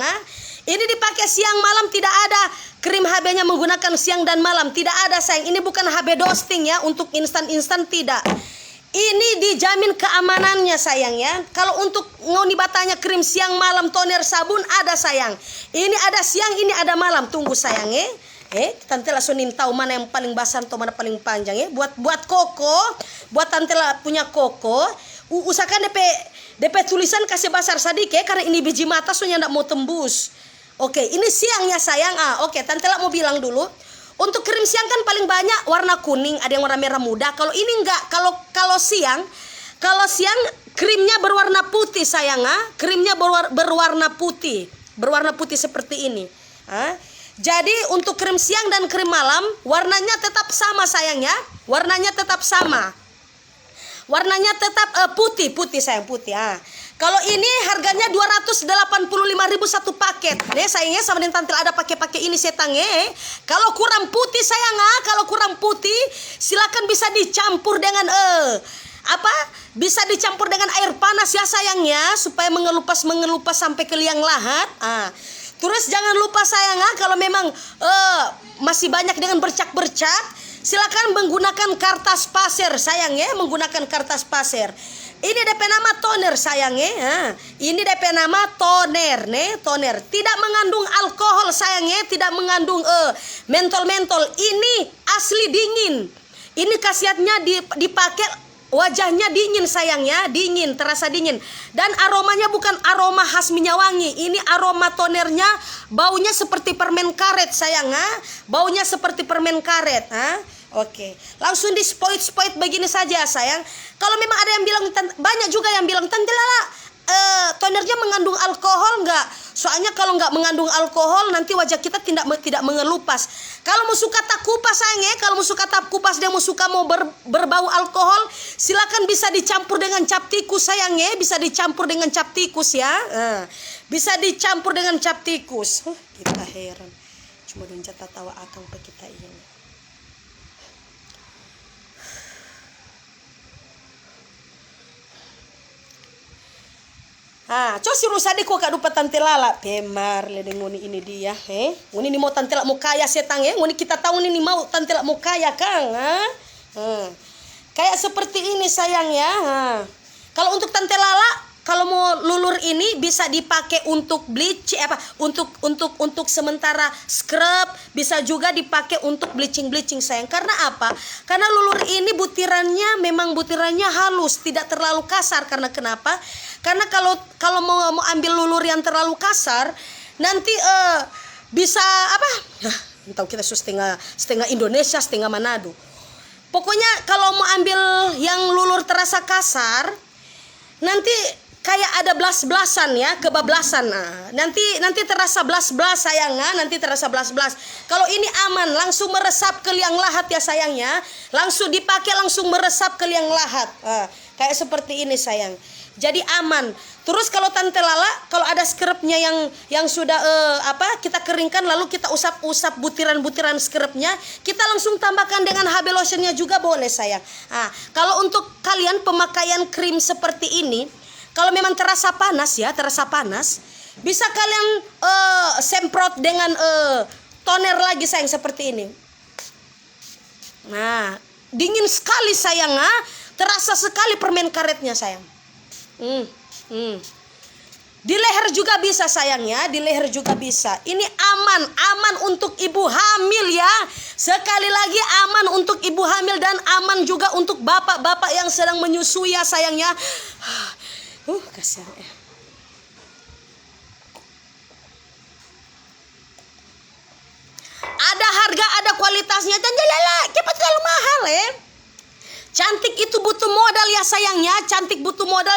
Ini dipakai siang malam, tidak ada krim HB-nya menggunakan siang dan malam. Tidak ada sayang. Ini bukan HB dosting ya, untuk instan-instan tidak. Ini dijamin keamanannya sayang ya. Kalau untuk ngoni batanya krim siang malam toner sabun ada sayang. Ini ada siang, ini ada malam. Tunggu sayang ya. Tante langsung tahu mana yang paling basah atau mana paling panjang ya. Buat koko, buat Tante punya koko, usahakan DP tulisan kasih basar sedikit karena ini biji mata soalnya ndak mau tembus. Oke, ini siangnya sayang. Oke, Tante mau bilang dulu. Untuk krim siang kan paling banyak warna kuning, ada yang warna merah muda. Kalau ini enggak, kalau siang krimnya berwarna putih sayang, krimnya berwarna putih, seperti ini. Jadi untuk krim siang dan krim malam warnanya tetap sama sayang ya, warnanya tetap sama, warnanya tetap putih sayang, putih. Kalau ini harganya 285.000 satu paket. Nih sayangnya sama dengan Tante ada pakai ini setangnya. Kalau kurang putih sayang, kalau kurang putih silakan bisa dicampur dengan bisa dicampur dengan air panas ya sayangnya, supaya mengelupas sampai ke liang lahat. Terus jangan lupa sayang, kalau memang masih banyak dengan bercak-bercak, silakan menggunakan kertas pasir sayang ya, menggunakan kertas pasir. Ini DP nama toner sayang ya. Ini DP nama toner nih, toner. Tidak mengandung alkohol sayang ya, tidak mengandung mentol-mentol. Ini asli dingin. Ini khasiatnya dipakai wajahnya dingin sayang ya, dingin, terasa dingin. Dan aromanya bukan aroma khas minyak wangi. Ini aroma tonernya baunya seperti permen karet sayang, baunya seperti permen karet. Oke, langsung di spoit begini saja sayang. Kalau memang ada yang bilang, banyak juga yang bilang, Tante Lala tonernya mengandung alkohol enggak? Soalnya kalau enggak mengandung alkohol nanti wajah kita tidak mengelupas. Kalau mau suka tak kupas sayang ya, kalau mau suka tak kupas dia mau suka berbau alkohol, silakan bisa dicampur dengan cap tikus sayang ya, bisa dicampur dengan cap tikus ya. Bisa dicampur dengan cap tikus. Kita heran. Cuma donjat tawa akang pe kita ini. Coba si Rusadi kok kak dupa Tante Lala pemar ledeng nguni ini dia nguni ini mau Tante Lala mau kaya setang ya, nguni kita tahu ini mau Tante Lala mau kaya kang kayak seperti ini sayang ya. Kalau untuk Tante Lala, kalau mau lulur ini bisa dipakai untuk bleach untuk sementara scrub, bisa juga dipakai untuk bleaching sayang. Karena apa? Karena lulur ini butirannya halus, tidak terlalu kasar. Karena kenapa? Karena kalau mau ambil lulur yang terlalu kasar, nanti bisa tahu kita setengah Indonesia, setengah Manado. Pokoknya kalau mau ambil yang lulur terasa kasar, nanti kayak ada belas-belasan ya, kebablasan. Nanti terasa belas-belas sayang, nanti terasa belas-belas. Kalau ini aman, langsung meresap ke liang lahat ya sayangnya. Langsung dipakai, langsung meresap ke liang lahat. Kayak seperti ini sayang. Jadi aman. Terus kalau Tante Lala, kalau ada scrubnya yang sudah kita keringkan, lalu kita usap butiran-butiran scrubnya, kita langsung tambahkan dengan HB lotionnya juga boleh sayang. Kalau untuk kalian pemakaian krim seperti ini, kalau memang terasa panas, bisa kalian semprot dengan toner lagi sayang seperti ini. Nah, dingin sekali sayang, terasa sekali permen karetnya sayang. Di leher juga bisa sayang ya, di leher juga bisa. Ini aman untuk ibu hamil ya. Sekali lagi aman untuk ibu hamil dan aman juga untuk bapak-bapak yang sedang menyusui ya sayang ya. Kasihan ya. Ada harga, ada kualitasnya. Tante Lala, cepat terlalu mahal ya. Cantik itu butuh modal ya sayangnya. Cantik butuh modal,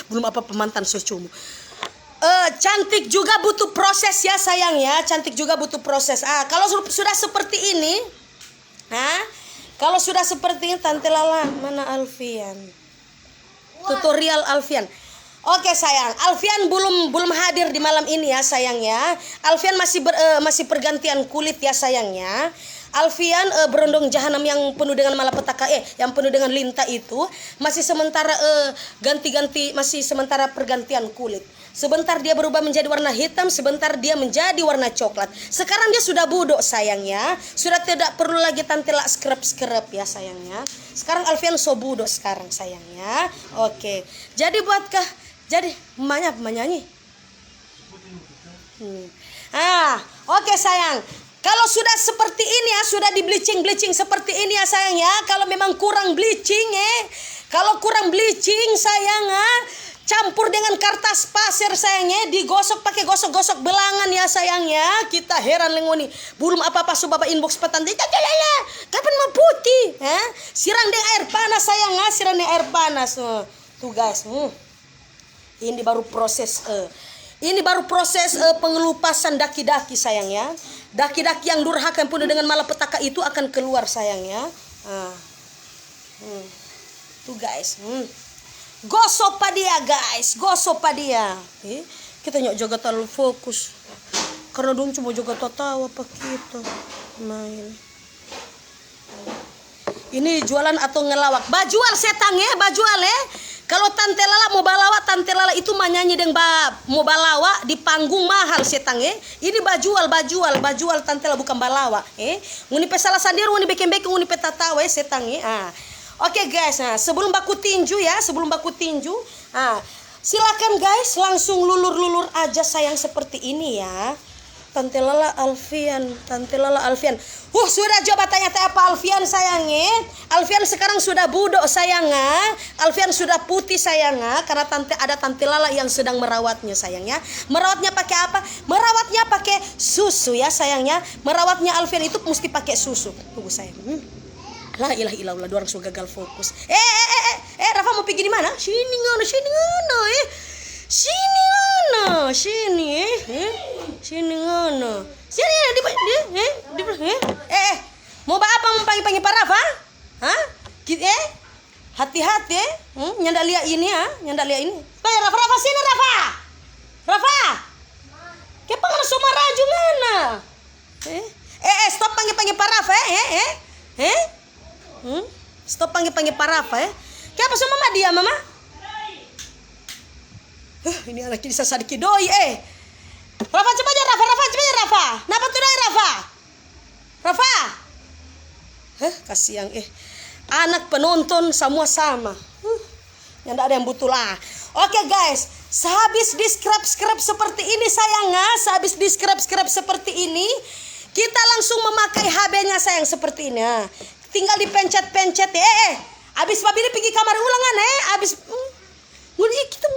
belum apa pemantan sucumu. Cantik juga butuh proses ya sayang ya. Cantik juga butuh proses. Kalau sudah seperti ini, kalau sudah seperti ini, Tante Lala, mana Alfian? Tutorial Alfian. Oke sayang, Alfian belum hadir di malam ini ya sayang ya. Alfian masih pergantian kulit ya sayangnya. Alfian berondong jahanam yang penuh dengan malapetaka, yang penuh dengan lintah itu masih sementara masih sementara pergantian kulit. Sebentar dia berubah menjadi warna hitam, sebentar dia menjadi warna coklat. Sekarang dia sudah budok sayangnya, sudah tidak perlu lagi Tante Lala scrub ya sayangnya. Sekarang Alfian so budok sekarang sayangnya. Oke. Jadi buatkah? Jadi emaknya menyanyi. Oke sayang. Kalau sudah seperti ini ya, sudah di bleaching seperti ini ya sayang ya. Kalau memang kurang bleaching sayang campur dengan kertas pasir sayangnya, digosok pakai gosok belangan ya sayangnya. Kita heran lengoni, belum apa-apa so bapak inbox petante, Tante Lala, kapan mau putih? Siram dengan air panas sayang, siram dengan air panas. Tuh guys, ini baru proses pengelupasan daki-daki sayang ya. Daki-daki yang durhaka yang penuh dengan malapetaka itu akan keluar sayang ya. Tuh guys, gosok pa dia guys, gosok pa dia. Kita nyok jaga terlalu fokus karena dong cuma jaga tawa apa kita main. Ini jualan atau ngelawak? Bajual setang ya, bajual ya. Kalau Tante Lala mau balawa, Tante Lala itu menyanyi dengan mau balawa di panggung mahal setang ya. Ini bajual Tante Lala bukan balawa. Nguni pe salah sendiri, nguni beken-beken, nguni pe tatawa ya setang ya. Oke guys, sebelum baku tinju ya, silakan guys langsung lulur-lulur aja sayang seperti ini ya. Tante Lala Alfian. Sudah coba tanya-tanya apa Alfian sayangnya. Alfian sekarang sudah budok sayangnya. Alfian sudah putih sayangnya. Karena ada Tante Lala yang sedang merawatnya sayangnya. Merawatnya pakai apa? Merawatnya pakai susu ya sayangnya. Merawatnya Alfian itu mesti pakai susu. Tunggu sayang. La ilaha illallah, dua orang sudah gagal fokus. Rafa mau pergi di mana? Sini ngono. Mau apa mau panggil Pak Rafa? Hati-hati nyanda lihat ini Rafa sini Rafa. Ke panggil semua raju mana? Stop panggil Pak Rafa Stop panggil Pak Rafa Kenapa sama mama dia mama? Ini anak ini sadiki doi Rafa coba aja Rafa. Napa tuh doi Rafa? Kasihan anak penonton semua sama. Yang ada yang butuh lah. Oke guys, sehabis di scrap seperti ini sayangnya, seperti ini, kita langsung memakai HB-nya sayang seperti ini. Tinggal dipencet-pencet Abis babi ini pergi kamar ulangan abis ngudi kita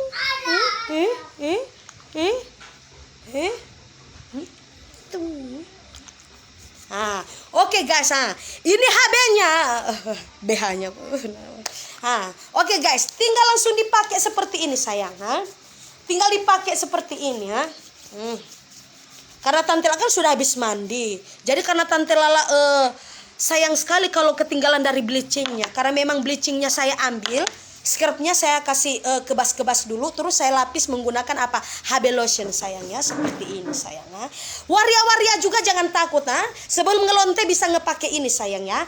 oke guys ini HB-nya BH-nya oke guys, tinggal langsung dipakai seperti ini sayang tinggal dipakai seperti ini karena Tante Lala kan sudah habis mandi, jadi karena Tante Lala sayang sekali kalau ketinggalan dari bleachingnya, karena memang bleachingnya saya ambil, scrubnya saya kasih kebas-kebas dulu, terus saya lapis menggunakan apa? HB lotion sayangnya, seperti ini sayangnya. Waria-waria juga jangan takut sebelum ngelonte bisa ngepake ini sayangnya.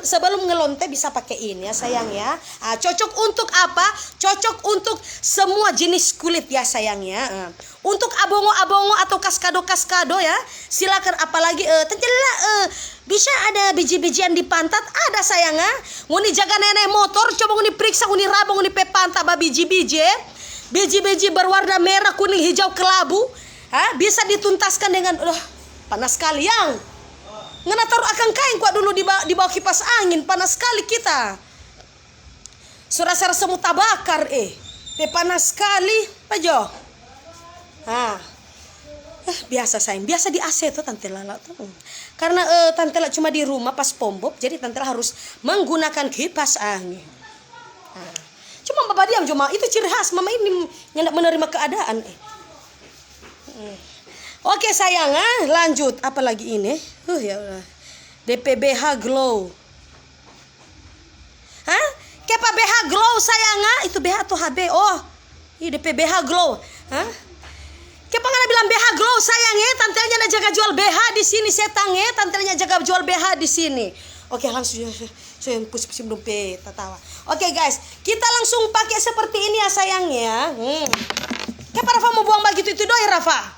Sebelum ngelonte bisa pakai ini ya sayang ya. Cocok untuk apa? Cocok untuk semua jenis kulit ya sayangnya. Untuk abongo-abongo atau kaskado ya, silakan. Apalagi bisa ada biji-bijian di pantat, ada sayangnya. Nguni jaga nenek motor, coba nguni periksa, nguni rabang, nguni pe pantat biji-biji berwarna merah, kuning, hijau, kelabu, bisa dituntaskan dengan panas sekali yang ngena taruh akan kain kuat dulu di bawah kipas angin, panas sekali kita. Suara-suara semut tabakar panas sekali pajo. Biasa sayang, biasa di AC tuh Tante Lala tuh. Karena Tante Lala cuma di rumah pas pombob, jadi Tante Lala harus menggunakan kipas angin. Cuma Bapak diam cuma itu ciri khas mama ini yang menerima keadaan. Oke sayang, lanjut apa lagi ini? Ya Allah. DPBH Glow. Kepa BH Glow sayang, itu BH atau HB? Ini DPBH Glow. Kepa ngana bilang BH Glow sayang Tantenya jaga jual BH di sini setang Tantenya jaga jual BH di sini. Oke langsung saya pusing dompet tatawa. Oke guys, kita langsung pakai seperti ini ya sayangnya. Kepa Rafa mau buang begitu itu doi Rafa.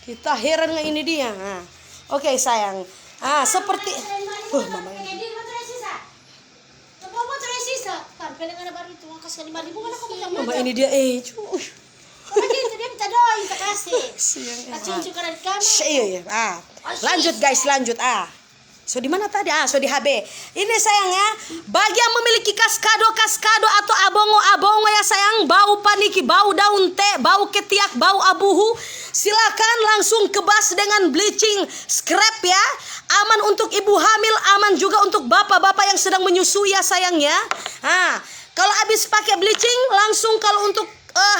Kita heran nggak ini dia. Oke sayang. Seperti mama ini. Mama ini dia lanjut guys, lanjut. So di mana tadi? So di HB. Ini sayangnya, bagi yang memiliki kaskado atau abongo ya sayang, bau paniki, bau daun teh, bau ketiak, bau abuhu, silakan langsung kebas dengan bleaching scrap ya. Aman untuk ibu hamil, aman juga untuk bapak-bapak sedang menyusui ya sayang ya. Kalau habis pakai bleaching langsung, kalau untuk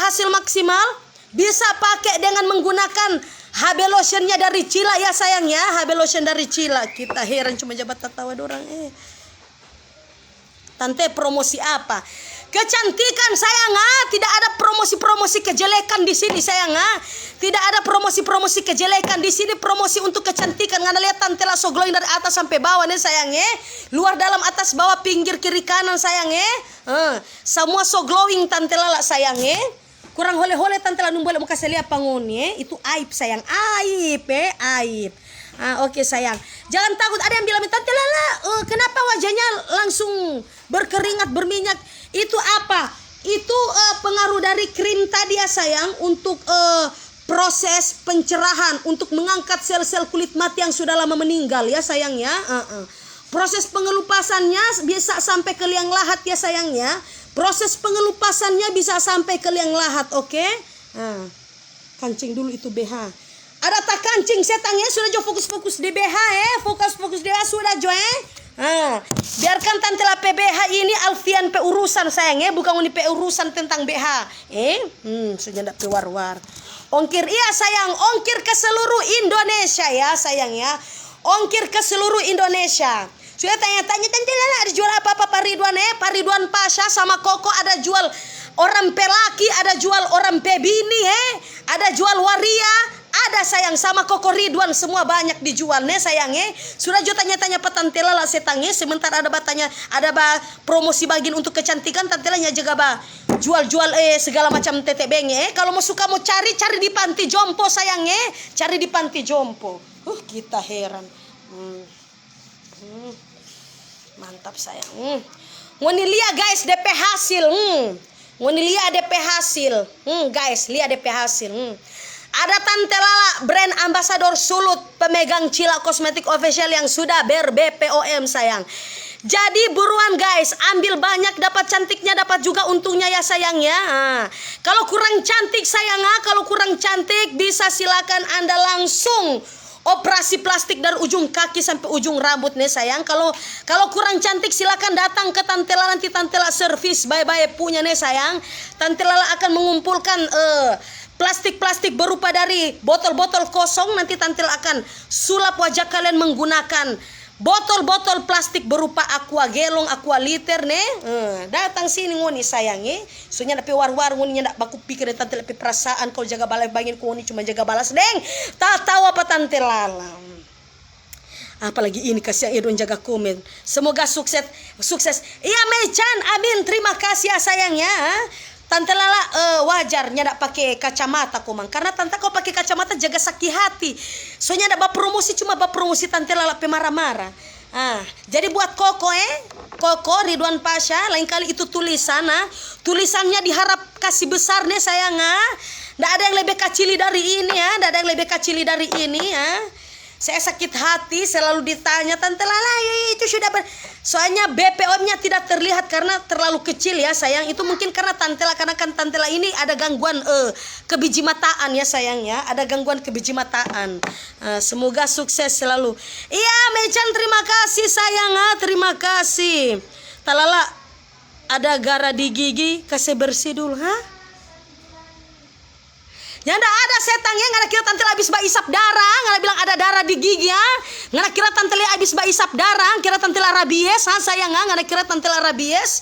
hasil maksimal bisa pakai dengan menggunakan HB lotionnya dari Cila ya sayang ya. HB lotion dari Cila. Kita heran cuma jabat tawa dorang. Tante promosi apa? Kecantikan sayang, tidak ada promosi-promosi kejelekan di sini sayang. Tidak ada promosi-promosi kejelekan di sini, promosi untuk kecantikan. Ngana lihat tante lah so glowing dari atas sampai bawah nih sayang luar dalam atas bawah pinggir kiri kanan sayang semua so glowing tante lala sayang kurang hole-hole tante lah boleh mau kasih lihat panguni itu aib sayang, aib aib. Oke sayang, jangan takut. Ada yang bilang tante lala kenapa wajahnya langsung berkeringat berminyak? Itu apa? Itu pengaruh dari krim tadi ya sayang, untuk proses pencerahan, untuk mengangkat sel-sel kulit mati yang sudah lama meninggal ya sayang ya. Proses pengelupasannya bisa sampai ke liang lahat ya sayang ya. Proses pengelupasannya bisa sampai ke liang lahat, oke? Kancing dulu itu BH. Ada tak kancing setangnya sudah jo fokus-fokus di BH fokus-fokus di BH sudah jo biarkan tante lah PBH ini Alfian pe urusan sayang bukan ini pe urusan tentang BH sudah ndak pe war-war. Ongkir iya sayang, ongkir ke seluruh Indonesia ya sayang ya. Ongkir ke seluruh Indonesia. Sudah tanya-tanya tante Lala ada jual apa-apa Pak Ridwan Pak Ridwan Pasha sama Koko ada jual orang pelaki, ada jual orang pebini ada jual waria, ada sayang sama Koko Ridwan semua banyak dijual sayang Sudah jo tanya-tanya Pak Tante Lala setang sementara ada batanya ada promosi bagian untuk kecantikan tante Lala juga jual-jual segala macam tete beng kalau mau suka mau cari di panti jompo sayang cari di panti jompo. Kita heran. Mantap sayang. Ngoni lihat guys DP hasil. Ngoni lihat DP hasil. Guys, lihat DP hasil. Ada Tante Lala brand ambassador Sulut, pemegang Cila Cosmetic Official yang sudah ber-BPOM sayang. Jadi buruan guys, ambil banyak dapat cantiknya, dapat juga untungnya ya sayang ya. Kalau kurang cantik sayang, kalau kurang cantik bisa silakan Anda langsung operasi plastik dari ujung kaki sampai ujung rambut nih sayang. Kalau kurang cantik silakan datang ke Tante Lala, nanti Tante Lala servis bye-bye punya nih sayang. Tante Lala akan mengumpulkan plastik-plastik berupa dari botol-botol kosong, nanti Tante Lala akan sulap wajah kalian menggunakan botol-botol plastik berupa aqua gelong, aqua liter nih. Datang sini ngoni sayang soalnya tapi war-war ngoni ndak baku pikir Tante Lala perasaan kalau jaga balas bangin ngoni cuma jaga balas deng. Tak tahu apa Tante Lala. Apalagi ini kasih Edon jaga komen. Semoga sukses. Iya Mechan, amin. Terima kasih ya sayangnya. Tante Lala wajarnya ndak pakai kacamata komang, karena tante kau pakai kacamata jaga sakit hati. Soalnya ndak promosi cuma promosi Tante Lala pe marah-marah. Jadi buat Koko Koko Ridwan Pasha lain kali itu tulisannya diharap kasih besar nih sayang ndak ada yang lebih kecil dari ini ndak ada yang lebih kecil dari ini Saya sakit hati selalu ditanya Tante Lala itu sudah soalnya BPOM-nya tidak terlihat karena terlalu kecil ya sayang. Itu mungkin karena Tante Lala, karena kan Tante Lala ini ada gangguan kebijimataan ya sayang ya, ada gangguan kebijimataan. Semoga sukses selalu. Iya Mechan, terima kasih sayang terima kasih. Talala ada gara di gigi, kasih bersih dulu Ya ndak ada setangnya, nggak kira Tante Lala habis isap darah, nggak bilang ada darah di gigi nggak kira Tante Lala habis isap darah, kira Tante Lala rabies sayang nggak kira Tante Lala rabies,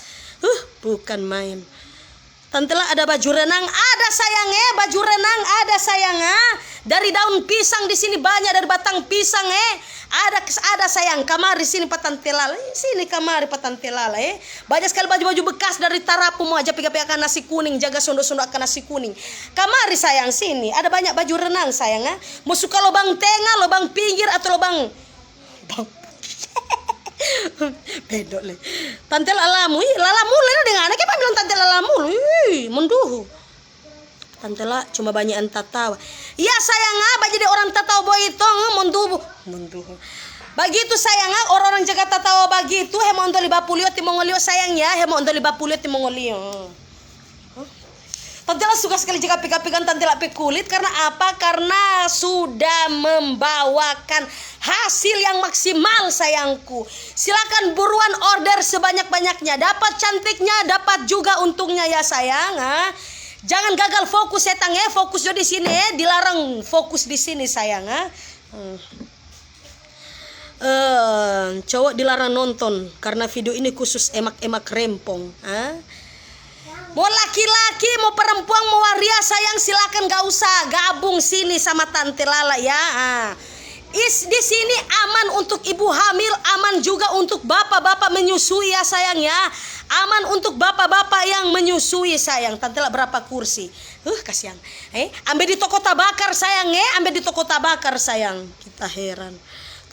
bukan main. Tante Lala ada baju renang, ada sayang baju renang ada sayang dari daun pisang di sini banyak, dari batang pisang ada sayang. Kamar di sini Pak Tante Lala, sini kamar Pak Tante Lala banyak sekali baju-baju bekas dari tarapu mau aja pika-pika nasi kuning, jaga sondo-sondo akan nasi kuning. Kamar sayang sini ada banyak baju renang sayang mau suka lubang tengah, lubang pinggir atau lubang bedok le. Tante Lala mulu dengan anaknya apa bilang Tante Lala mulu menduh. Tante Lala cuma banyak tatawa. Iya sayang jadi orang tatawa boy itu menduh. Begitu sayang orang-orang jaga tatawa begitu hemo untuk 50 timongolio sayang ya, hemo untuk 50 timongolio. Tante Lala suka sekali jika pegang-pegang Tante Lala pe kulit. Karena apa? Karena sudah membawakan hasil yang maksimal sayangku. Silakan buruan order sebanyak-banyaknya. Dapat cantiknya, dapat juga untungnya ya sayang. Jangan gagal fokus setang ya. Fokus di sini ya. Dilarang fokus di sini sayang. Cowok dilarang nonton karena video ini khusus emak-emak rempong. Mau laki-laki, mau perempuan, mau waria sayang, silakan gak usah gabung sini sama Tante Lala ya. Di sini aman untuk ibu hamil, aman juga untuk bapak-bapak menyusui ya sayang ya. Aman untuk bapak-bapak yang menyusui sayang. Tante Lala berapa kursi? Kasihan. Ambil di toko tabakar sayang ya, ambil di toko tabakar sayang. Kita heran.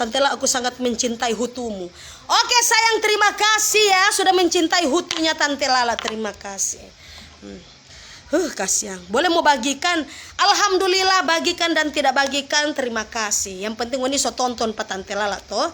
Tante Lala, aku sangat mencintai hutumu. Oke sayang, terima kasih ya sudah mencintai hutunya Tante Lala. Terima kasih. Kasihan. Boleh mau bagikan? Alhamdulillah, bagikan dan tidak bagikan terima kasih. Yang penting ini so tonton Pak Tante Lala toh.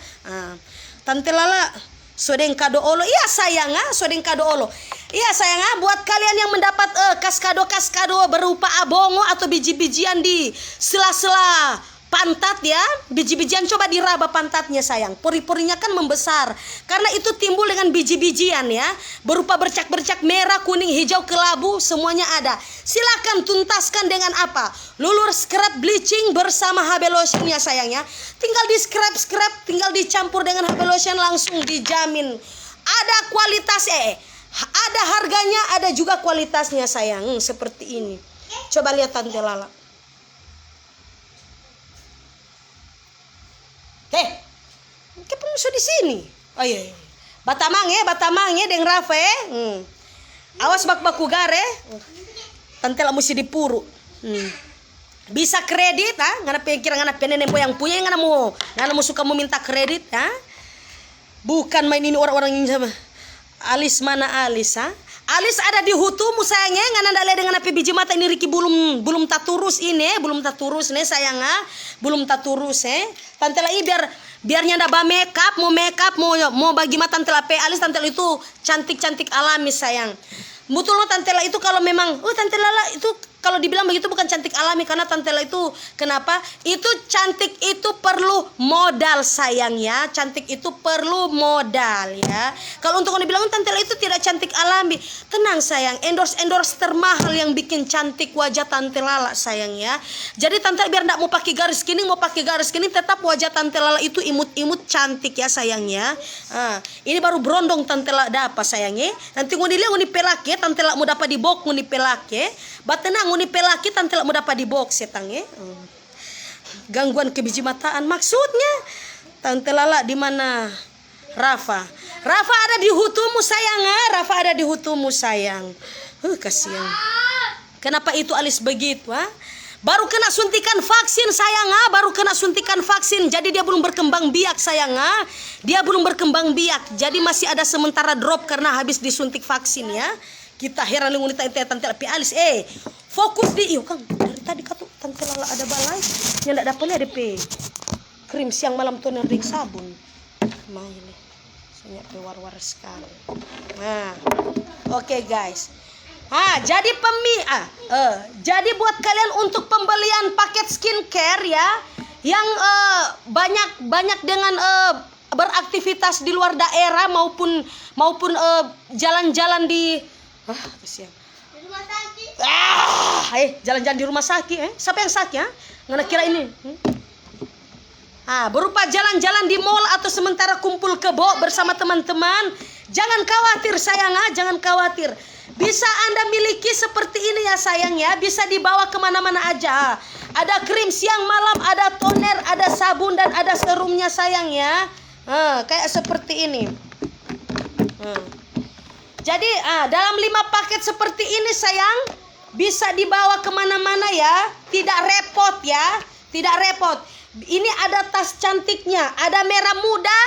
Tante Lala sodeng kado olo. Iya sayang, sodeng kado olo. Iya sayang, buat kalian yang mendapat kas kado berupa abongo atau biji-bijian di sela-sela pantat ya, biji-bijian coba diraba pantatnya sayang. Pori-porinya kan membesar karena itu timbul dengan biji-bijian ya, berupa bercak-bercak merah, kuning, hijau, kelabu, semuanya ada. Silakan tuntaskan dengan apa? Lulur scrub bleaching bersama HB lotion ya sayang ya. Tinggal di scrub, tinggal dicampur dengan HB lotion langsung dijamin. Ada kualitas ada harganya, ada juga kualitasnya sayang. Seperti ini. Coba lihat Tante Lala. Kepung di sini. Oh iya. Batamang ya deng Rafa Awas bak-baku gare. Tante Lala mesti dipuru. Bisa kredit ngana pikir ngana penenen yang punya ngana mau suka meminta kredit Bukan main ini orang-orang ini sama. Alis mana Alis Alis ada di hutumu sayangnya ngana ndale dengan api biji mata ini Riki belum taturus ini belum taturus nih sayang belum taturus Tante Lala biar nyanda makeup mau bagi mata Tante Lala Alis Tante Lala itu cantik alami sayang. Betul loh Tante Lala itu kalau memang Tante Lala itu kalau dibilang begitu bukan cantik alami karena Tante Lala itu kenapa? Itu cantik itu perlu modal sayang ya. Cantik itu perlu modal ya. Kalau untuk dibilang Tante Lala itu tidak cantik alami, tenang sayang. Endorse termahal yang bikin cantik wajah Tante Lala sayang ya. Jadi Tante biar enggak mau pakai garis kening tetap wajah Tante Lala itu imut-imut cantik ya sayang ya. Ini baru berondong Tante Lala dapat sayang ya. Nanti nguni pelaki Tante Lala mau dapat di bok nguni pelaki. Batenang nguni pelaki Tante Lala mau dapat di box setang ya. Gangguan kebiji mataan maksudnya. Tante Lala di mana? Rafa ada di hutumu sayang Rafa ada di hutumu sayang. Kasihan. Kenapa itu Alis begitu Baru kena suntikan vaksin sayang baru kena suntikan vaksin. Jadi dia belum berkembang biak sayang Dia belum berkembang biak. Jadi masih ada sementara drop karena habis disuntik vaksin ya. Kita heran lengun Tante Lala Alis fokus di kang dari tadi kata Tante Lala ada balai yang ndak dapatnya DP krim siang malam toner ring sabun main sangat war-war sekali. Oke guys. Jadi jadi buat kalian untuk pembelian paket skincare ya yang banyak dengan beraktivitas di luar daerah maupun jalan-jalan di kasihan. Di rumah sakit. Jalan-jalan di rumah sakit siapa yang sakit ngana kira ini berupa jalan-jalan di mall atau sementara kumpul kebo bersama teman-teman. Jangan khawatir sayang jangan khawatir. Bisa Anda miliki seperti ini ya sayang ya. Bisa dibawa kemana-mana aja. Ada krim siang malam, ada toner, ada sabun dan ada serumnya sayang ya. Kayak seperti ini. Jadi dalam 5 paket seperti ini sayang bisa dibawa kemana-mana ya, tidak repot ya, tidak repot. Ini ada tas cantiknya, ada merah muda,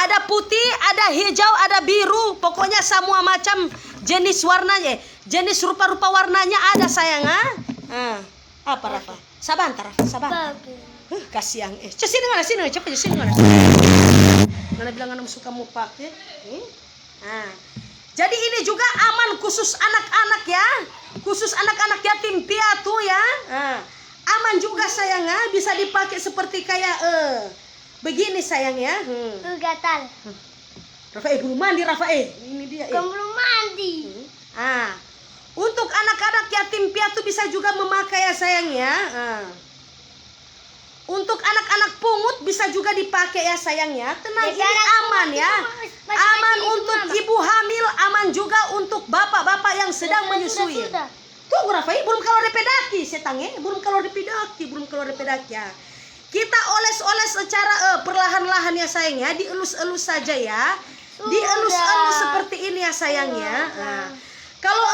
ada putih, ada hijau, ada biru, pokoknya semua macam jenis warnanya, jenis rupa-rupa warnanya ada sayang Apa Rafa? Sabar Rafa. Kasihan sini cepat sini mana? Mana bilang anak suka mau pakai? Jadi ini juga aman khusus anak-anak ya. Khusus anak-anak yatim piatu ya. Aman juga sayang ya. Bisa dipakai seperti kayak begini sayang ya. Gatal. Rafael belum mandi Rafael. Ini dia. Belum mandi. Untuk anak-anak yatim piatu bisa juga memakai ya sayang ya. Untuk anak-anak pungut bisa juga dipakai ya sayang ya. Tenang, ini aman ya. Aman untuk ibu hamil, aman juga untuk bapak-bapak yang sedang menyusui. Tunggu Rafael, belum keluar dari pedaki setang ya. Belum keluar dari pedaki ya. Kita oles-oles secara perlahan-lahan ya sayang ya. Dielus-elus saja ya. Dielus-elus seperti ini ya sayang ya. Kalau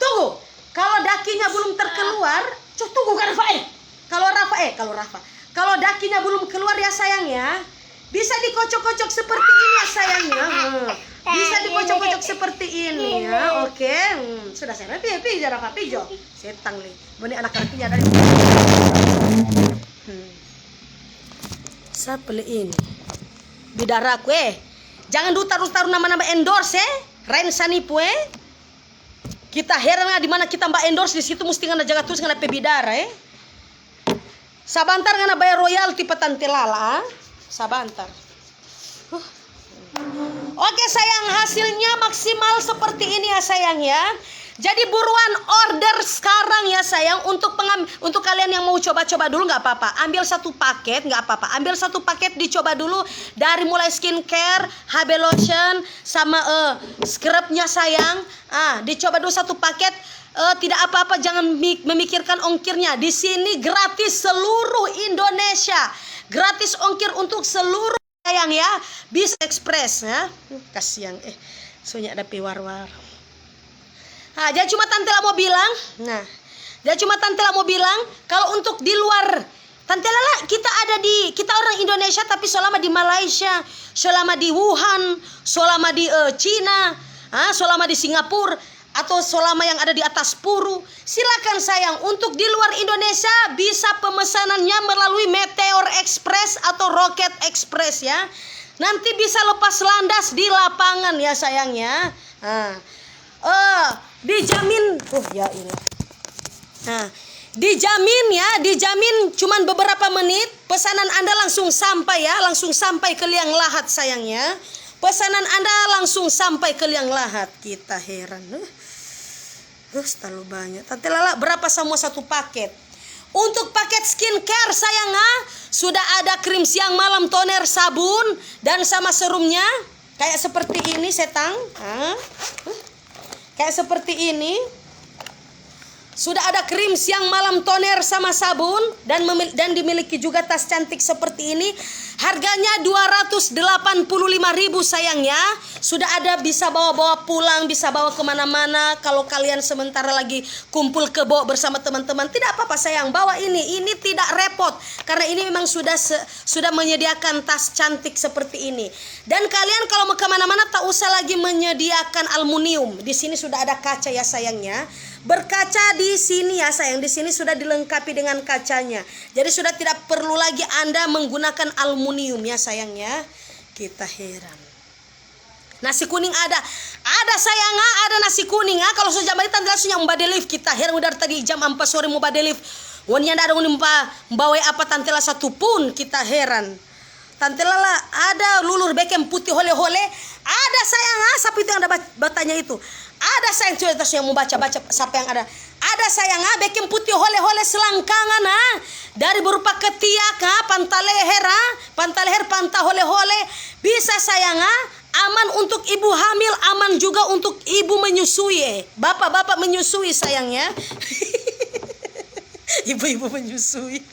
tunggu, kalau dakinya belum terkeluar, tunggu kan Rafael. Kalau dakinya belum keluar ya sayang ya, bisa dikocok-kocok seperti ini ya sayang ya. Bisa dikocok-kocok seperti ini ya. Oke. Sudah saya pi jara papi jo. Setang nih. Bani anak-anaknya dari. Sapele ini. Bidaraku jangan taruh nama-nama endorse Rain Sanipu Kita heran di mana kita mbak endorse di situ mesti ngana jaga terus ngana pebidara Sabantar ngana bayar royalti petante lala. Sabantar. Oke sayang, hasilnya maksimal seperti ini ya sayang ya. Jadi buruan order sekarang ya sayang. Untuk kalian yang mau coba-coba dulu nggak apa-apa. Ambil satu paket nggak apa-apa. Ambil satu paket dicoba dulu. Dari mulai skincare, HB lotion, sama scrubnya sayang. Dicoba dulu satu paket. Tidak apa-apa, jangan memikirkan ongkirnya. Di sini gratis seluruh Indonesia. Gratis ongkir untuk seluruh sayang ya. Bis Express ya. Kasihan soalnya ada war-war. Jadi cuma Tante La mau bilang, kalau untuk di luar Tante Lala kita orang Indonesia tapi selama di Malaysia, selama di Wuhan, selama di Cina, selama di Singapura atau selama yang ada di atas Puru, silakan sayang. Untuk di luar Indonesia bisa pemesanannya melalui Meteor Express atau Rocket Express ya. Nanti bisa lepas landas di lapangan ya sayang ya. Dijamin dijamin cuman beberapa menit pesanan Anda langsung sampai ya, langsung sampai ke liang lahat sayang ya. Pesanan Anda langsung sampai ke liang lahat. Kita heran. Terlalu banyak. Tante Lala berapa semua satu paket? Untuk paket skincare sayang sudah ada krim siang malam, toner, sabun dan sama serumnya. Kayak seperti ini setang. Kayak seperti ini. Sudah ada krim siang malam, toner sama sabun dan dimiliki juga tas cantik seperti ini. Harganya 285.000 sayang ya. Sudah ada, bisa bawa-bawa pulang, bisa bawa kemana-mana. Kalau kalian sementara lagi kumpul kebo bersama teman-teman, tidak apa-apa sayang, bawa ini. Ini tidak repot karena ini memang sudah menyediakan tas cantik seperti ini. Dan kalian kalau mau kemana-mana tak usah lagi menyediakan aluminium. Di sini sudah ada kaca ya sayangnya. Berkaca di sini ya sayang, di sini sudah dilengkapi dengan kacanya. Jadi sudah tidak perlu lagi Anda menggunakan aluminium ya sayang ya. Kita heran. Nasi kuning ada sayang ada nasi kuning kalau sejam ini Tante langsung yang mbak kita heran udah tadi jam 4 sore mau mbak wanya ada membawa apa Tante la satu pun kita heran. Tante Lala ada lulur bekem putih hole-hole. Ada sayang sapi itu yang ada batanya itu. Ada sayang terus yang mau baca-baca siapa yang ada. Ada sayang bekem putih hole-hole selangkangan dari berupa ketiak pantal leher pantal hole-hole. Bisa sayang aman untuk ibu hamil, aman juga untuk ibu menyusui. Bapak-bapak menyusui sayangnya. Ibu-ibu menyusui.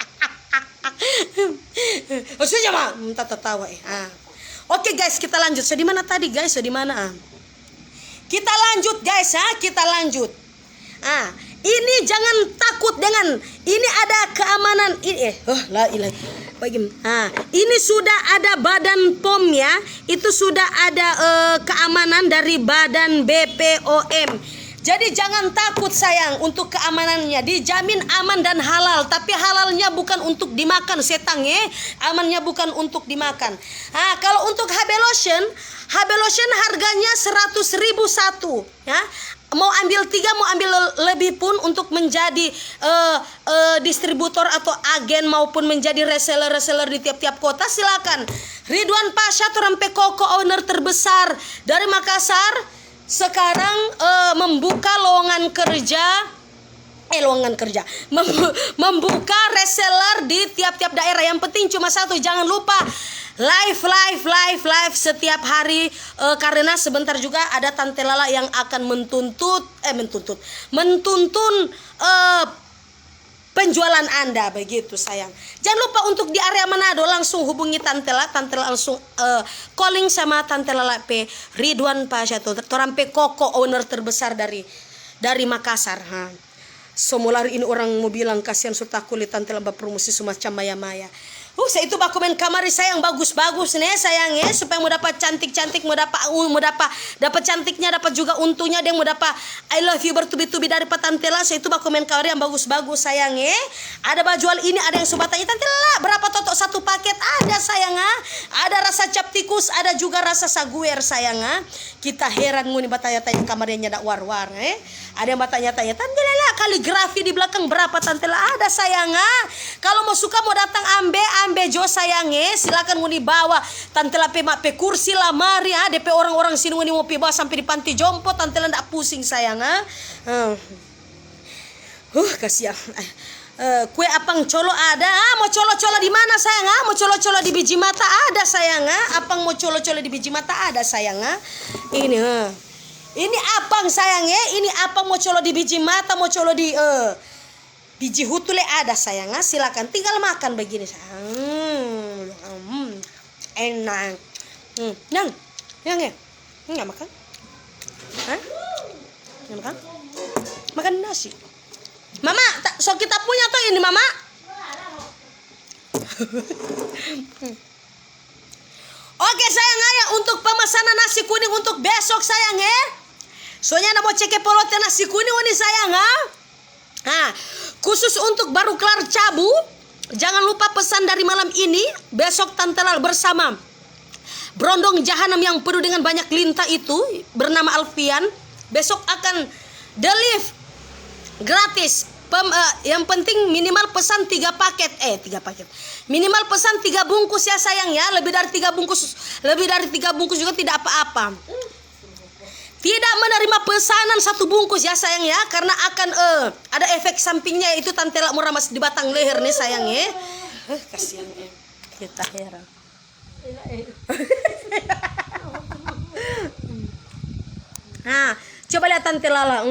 Maksudnya mah minta tertawa Oke guys, kita lanjut. Di mana tadi guys? Di mana? Kita lanjut guys kita lanjut. Ini jangan takut dengan ini ada keamanan ini la ilaha bagaimana. Ini sudah ada badan POM ya. Itu sudah ada keamanan dari badan BPOM. Jadi jangan takut sayang untuk keamanannya, dijamin aman dan halal. Tapi halalnya bukan untuk dimakan setang amannya bukan untuk dimakan. Kalau untuk HB lotion HB lotion harganya 100.000 satu, ya. Mau ambil 3, mau ambil lebih pun untuk menjadi distributor atau agen maupun menjadi reseller di tiap-tiap kota, silakan. Ridwan Pasha Torampe Koko, owner terbesar dari Makassar, sekarang membuka lowongan kerja. Membuka reseller di tiap-tiap daerah. Yang penting cuma satu, jangan lupa live setiap hari, karena sebentar juga ada Tante Lala yang akan menuntun penjualan Anda, begitu sayang. Jangan lupa untuk di area Manado langsung hubungi Tante Lala langsung calling sama Tante Lala P Ridwan Pasha Torampe Koko, owner terbesar dari Makassar. Somulari ini orang mau bilang kasihan suta kulit Tante Lala promosi semacam maya-maya. Saya itu komen kamari sayang bagus-bagus nih sayang ya, supaya mau dapat cantik-cantik, mau dapat cantiknya, dapat juga untungnya, dia mau dapat I love you bertubi-tubi dari Tante Lala. Saya itu komen kamari yang bagus-bagus sayang ya. Ada bajual ini, ada yang sobat tanya Tante Lala berapa totok satu paket? Ada sayang ah. Ada rasa cap tikus, ada juga rasa saguer sayang ah. Kita heran nguni batanya-tanya kamarnya nyadak war-war Ada yang bertanya-tanya, Tante Lala kaligrafi di belakang berapa Tante Lala? Ada sayang ah. Kalau mau suka mau datang ambe jo sayang silakan nguni bawa Tante Lala pe kursi lamari DP orang-orang sini nguni mau pi bawa sampai di panti jompo, Tante Lala ndak pusing sayang ah. Kasihan. Kue apang colo ada. Mau colo-colo di mana sayang ah? Mau colo-colo di biji mata ada sayang ah. Apang mau colo-colo di biji mata ada sayang ah. Ini apang sayang ya. Ini apang mau colo di biji mata, mau colo di biji hutule ada sayang ah. Silakan tinggal makan begini sayang. Enak. Yang ya. Enggak makan? Hah? Enggak makan? Makan nasi. Mama, so kita punya tuh ini Mama. Oke sayang ya, untuk pemesanan nasi kuning untuk besok sayang ya. Soalnya ada mau cek polote nasi kuning ini sayang ah. Khusus untuk baru kelar cabu, jangan lupa pesan dari malam ini. Besok Tante Lala bersama Brondong Jahanam yang penuh dengan banyak lintah itu bernama Alfian, besok akan deliver gratis. Yang penting minimal pesan 3 paket. Minimal pesan 3 bungkus ya sayang ya. Lebih dari 3 bungkus juga tidak apa-apa. Tidak menerima pesanan 1 bungkus ya sayang ya, karena akan ada efek sampingnya, itu Tante Lala meramas di batang leher nih sayang ya. Kasihan ya. Kita heran. Coba lihat Tante Lala.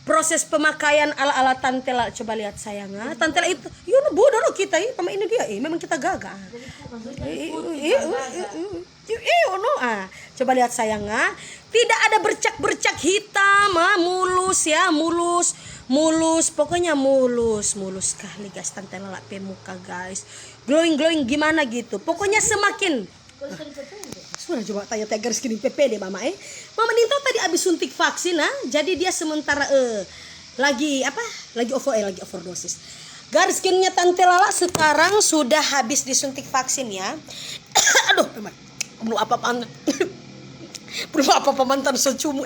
Proses pemakaian ala-ala Tante Lala, coba lihat sayang. Tante Lala itu, bodoh loh kita sama ini dia. Memang kita gagah. Coba lihat sayang. Tidak ada bercak-bercak hitam, mulus ya, mulus, pokoknya mulus sekali guys. Tante Lala pe muka guys, glowing gimana gitu. Pokoknya semakin sudah coba tanya garis gini PP deh Mama Mama Ninto tadi habis suntik vaksin jadi dia sementara lagi overdosis. Garis skinnya Tante Lala sekarang sudah habis disuntik vaksin ya. Aduh, belum apa-apa mantan secumu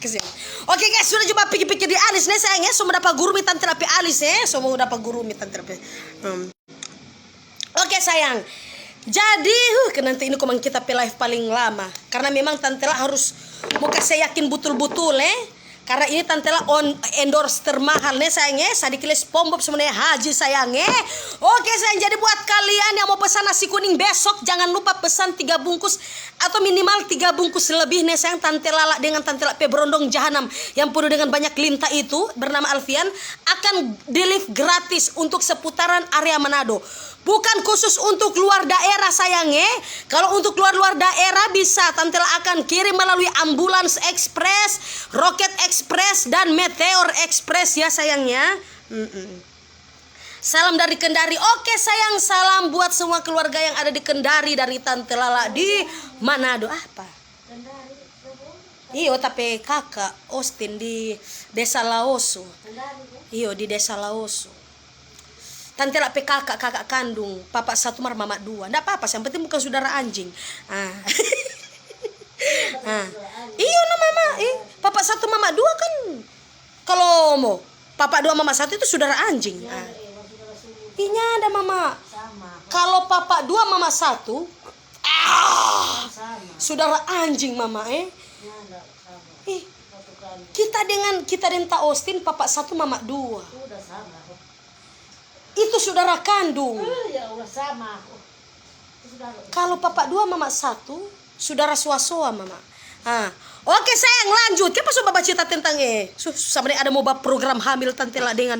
kesian. Oke guys, sudah coba pikir-pikir di alis nih sayang ya. Semua dapat guru mi Tante Lala alis semua dapat guru mi Tante Lala. Oke sayang. Jadi nanti ini komang kita live paling lama, karena memang Tante Lala harus mau kasih yakin betul-betul karena ini Tante Lala endorse termahal nih sayangnya. Sadikilis pombob sebenarnya haji sayangnya. Oke sayang, jadi buat kalian yang mau pesan nasi kuning besok, jangan lupa pesan 3 bungkus atau minimal 3 bungkus lebih nih sayang. Tante Lala dengan Tante Lala pe Brondong Jahanam yang penuh dengan banyak lintah itu bernama Alfian akan deliver gratis untuk seputaran area Manado. Bukan khusus untuk luar daerah sayangnya. Kalau untuk luar daerah bisa Tante Lala akan kirim melalui ambulans ekspres, roket ekspres, dan meteor ekspres ya sayangnya. Salam dari Kendari. Oke sayang, salam buat semua keluarga yang ada di Kendari dari Tante Lala di Manado. Apa? Iyo tapi kakak Austin di Desa Laoso. Iyo di Desa Laoso. Tante Lala kakak kandung, papa 1 mama 2. Enggak apa-apa, yang penting bukan saudara anjing. Nah, iyo no mama, papa satu mama dua kan. Kalau mau papa dua mama satu itu saudara anjing. Nah. Inya ada mama. Kalau papa dua mama satu, saudara anjing mama kita dengan Ta Austin papa satu mama dua. Itu saudara kandung. Kalau papa dua mama satu, saudara suasua mama. Oke sayang lanjut. Kenapa coba baca cerita tentang sama ada mau program hamil tante lah dengan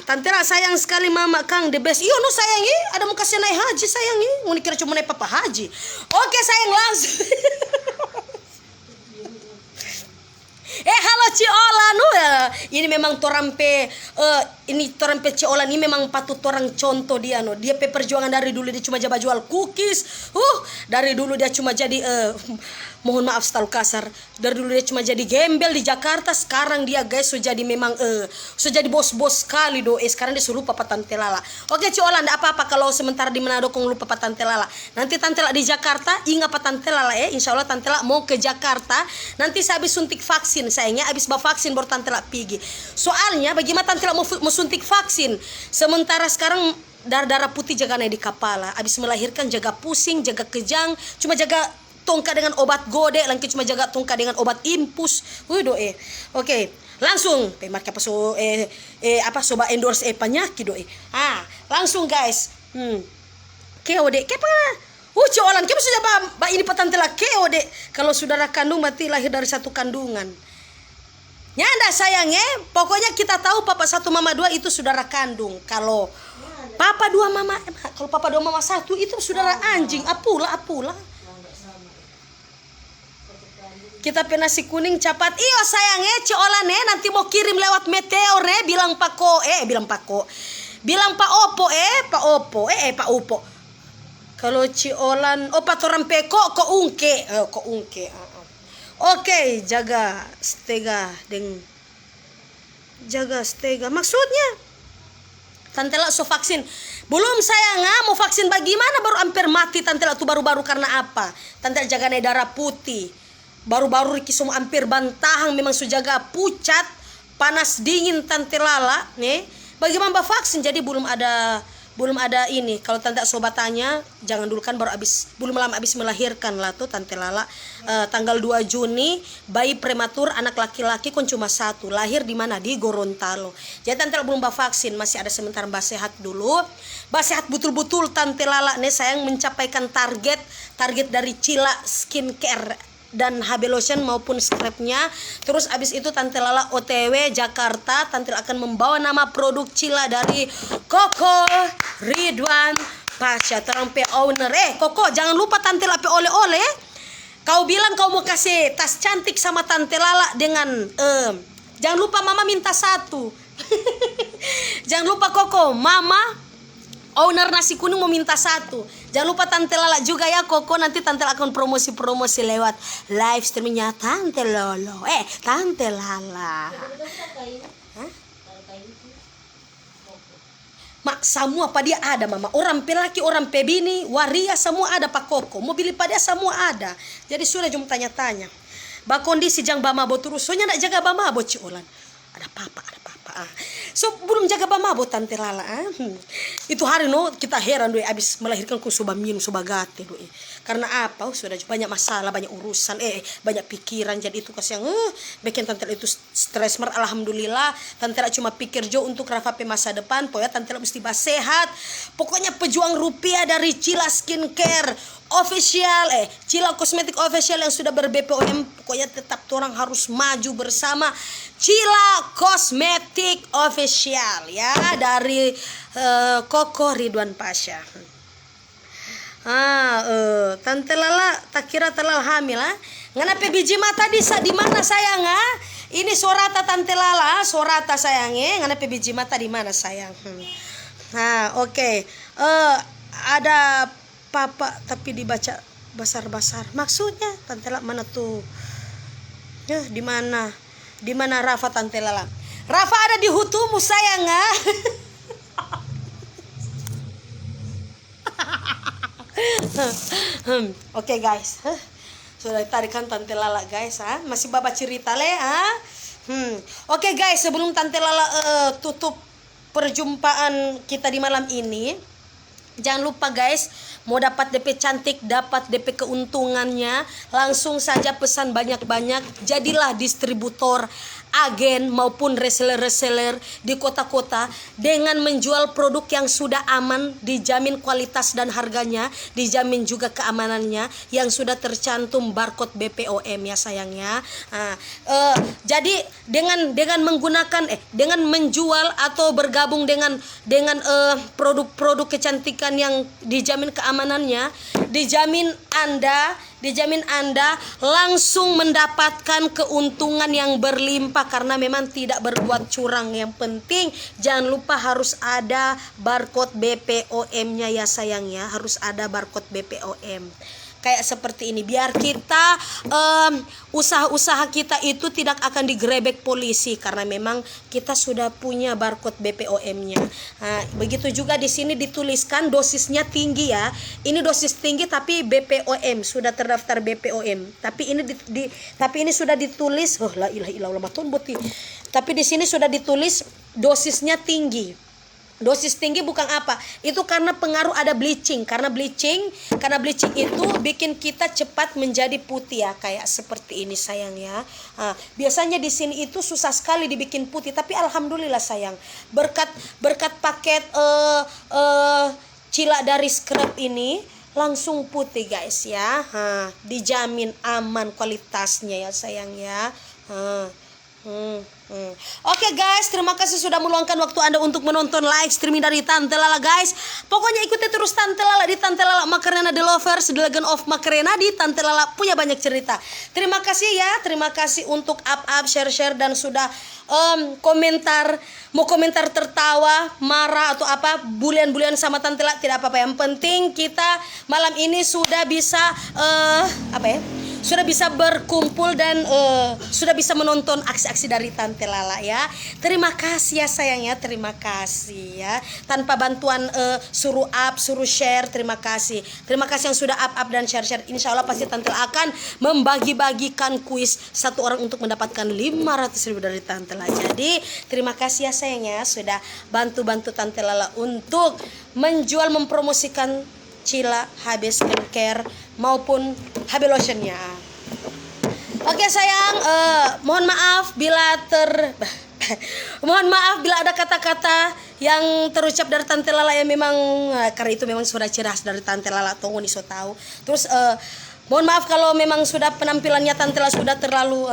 tante lah sayang sekali mama Kang the best. Iyo no sayang ada mau kasih naik haji sayang mau dikira cuma naik papa haji. Oke sayang langsung. Halo Ciolan ini memang torampe Ciolan ini memang patut orang contoh dia no. Dia perjuangan dari dulu dia cuma jaga jual cookies. Dari dulu dia cuma jadi mohon maaf selalu kasar. Dari dulu dia cuma jadi gembel di Jakarta. Sekarang dia guys sudah jadi memang sudah jadi bos-bos sekali do. Sekarang dia suruh papa tante Lala. Oke Ciolan enggak apa-apa kalau sementara di Manado kong lupa papa tante Lala. Nanti tante Lala di Jakarta ingat papa tante Lala Insya Allah tante Lala mau ke Jakarta. Nanti saya habis suntik vaksin sayangnya habis vaksin baru tante Lala pergi. Soalnya bagaimana tante Lala mau suntik vaksin sementara sekarang darah putih jaga naik di kepala. Habis melahirkan jaga pusing, jaga kejang, cuma jaga tongkat dengan obat gode, lagi cuma jaga tongkat dengan obat impus. Oke. Langsung marka apa soba endorse penyakit langsung guys. Keode kepa Ciolan kepa sudah ini patantela keode kalau saudara kandung mati lahir dari satu kandungan. Nyanda sayangnya, pokoknya kita tahu papa satu mama dua itu saudara kandung. Kalau papa dua mama satu itu saudara anjing. Apula. Kita nasi kuning capat. Iyo sayangnya Ciolan nanti mau kirim lewat meteor bilang Pak Opo. Kalau Ciolan Pak Toran Peko kok ungke. Oke, jaga stega. Maksudnya tante Lala so vaksin. Belum sayang mau vaksin bagaimana baru hampir mati tante Lala tuh baru-baru karena apa? Tante Lala jaga darah putih. Baru-baru Riki semua hampir bantahang memang sujaga pucat, panas dingin tante Lala Bagaimana vaksin jadi belum ada ini. Kalau tante sobat tanya jangan dulu kan belum lama habis melahirkan lah tuh tante Lala tanggal 2 Juni bayi prematur anak laki-laki kan cuma satu lahir di mana di Gorontalo. Jadi tante Lala belum vaksin masih ada sebentar sehat dulu. Sehat betul-betul tante Lala sayang mencapaikan target dari Cila Skincare dan HB Lotion maupun scrapnya. Terus abis itu tante Lala OTW Jakarta. Tante Lala akan membawa nama produk Cila dari Koko Ridwan Pasha terampe owner. Koko jangan lupa tante Lala oleh-oleh. Kau bilang kau mau kasih tas cantik sama tante Lala dengan jangan lupa mama minta satu. Jangan lupa Koko mama owner nasi kuning mau minta satu. Jangan lupa tante Lala juga ya Koko. Nanti tante Lala akan promosi lewat live streamingnya tante Lolo. Tante Lala. Mak semua apa dia ada mama. Orang pelaki, orang pebini, waria semua ada Pak Koko. Mau beli pada semua ada. Jadi sudah cuma tanya-tanya. Ba kondisi jang bamabo terus. Soalnya nak jaga bamabo Ciolan. Ada papa. So belum jaga bamabo tante Lala. Itu hari kita heran abis melahirkan ku soba minum soba gate karena apa sudah banyak masalah, banyak urusan banyak pikiran. Jadi itu kas yang bikin tante itu stres. Alhamdulillah tante cuma pikir untuk Rafa masa depan. Pokoknya tante mesti sehat. Pokoknya pejuang rupiah dari Cila Skincare official Cila Kosmetik official yang sudah ber-BPOM. Pokoknya tetap orang harus maju bersama Cila Kosmetik official ya dari Koko Ridwan Pasha. Tante Lala tak kira telah hamil ngana biji mata di mana sayang ini sorata tante Lala sorata sayangnya ngana biji mata di mana sayang. Oke. Ada papa tapi dibaca besar-besar. Maksudnya tante Lala mana tuh? Di mana Rafa tante Lala? Rafa ada di hutumu sayang Oke guys. Sudah tarikan Tante Lala guys, masih baba cerita le, Oke guys, sebelum Tante Lala tutup perjumpaan kita di malam ini, jangan lupa guys, mau dapat DP cantik, dapat DP keuntungannya, langsung saja pesan banyak-banyak. Jadilah distributor, agen maupun reseller-reseller di kota-kota dengan menjual produk yang sudah aman, dijamin kualitas dan harganya, dijamin juga keamanannya yang sudah tercantum barcode BPOM ya sayangnya. Jadi dengan menggunakan dengan menjual atau bergabung dengan produk-produk kecantikan yang dijamin keamanannya, dijamin Anda langsung mendapatkan keuntungan yang berlimpah karena memang tidak berbuat curang. Yang penting jangan lupa harus ada barcode BPOM-nya ya sayangnya, harus ada barcode BPOM. Kayak seperti ini, biar kita usaha-usaha kita itu tidak akan digerebek polisi karena memang kita sudah punya barcode BPOM-nya. Nah, begitu juga di sini dituliskan dosisnya tinggi ya. Ini dosis tinggi tapi BPOM, sudah terdaftar BPOM. Tapi ini sudah ditulis, la ilaha illallah matun buti. Tapi di sini sudah ditulis dosisnya tinggi. Dosis tinggi bukan apa? Itu karena pengaruh ada bleaching. Karena bleaching itu bikin kita cepat menjadi putih ya, kayak seperti ini sayang ya. Biasanya di sini itu susah sekali dibikin putih, tapi alhamdulillah sayang. Berkat paket Cila dari Scrub ini langsung putih guys ya. Dijamin aman kualitasnya ya sayang ya. Oke guys, terima kasih sudah meluangkan waktu Anda untuk menonton live streaming dari Tante Lala guys. Pokoknya ikuti terus Tante Lala di Tante Lala Macarena The Lovers, The Legend of Macarena. Di Tante Lala punya banyak cerita. Terima kasih ya, terima kasih untuk up, share dan sudah komentar, mau komentar tertawa, marah atau apa, bulian-bulian sama Tante Lala tidak apa-apa. Yang penting kita malam ini sudah bisa sudah bisa berkumpul dan sudah bisa menonton aksi-aksi dari Tante Lala ya. Terima kasih ya sayang ya, terima kasih ya. Tanpa bantuan suruh up, suruh share, terima kasih. Terima kasih yang sudah up dan share. Insya Allah pasti Tante Lala akan membagi-bagikan kuis satu orang untuk mendapatkan 500.000 dari Tante Lala. Jadi terima kasih ya sayang ya, sudah bantu-bantu Tante Lala untuk menjual, mempromosikan Cila HB Skincare maupun HB Lotionnya. Oke sayang, mohon maaf bila ada kata-kata yang terucap dari Tante Lala yang memang karena itu memang sudah ciri khas dari Tante Lala, tunggu nih so tahu. Terus mohon maaf kalau memang sudah penampilannya Tante Lala sudah terlalu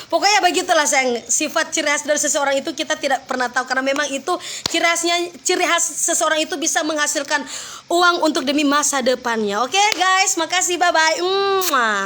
pokoknya begitulah sayang. Sifat ciri khas dari seseorang itu kita tidak pernah tahu karena memang itu ciri khas seseorang itu bisa menghasilkan uang untuk demi masa depannya. Oke guys, makasih, bye bye.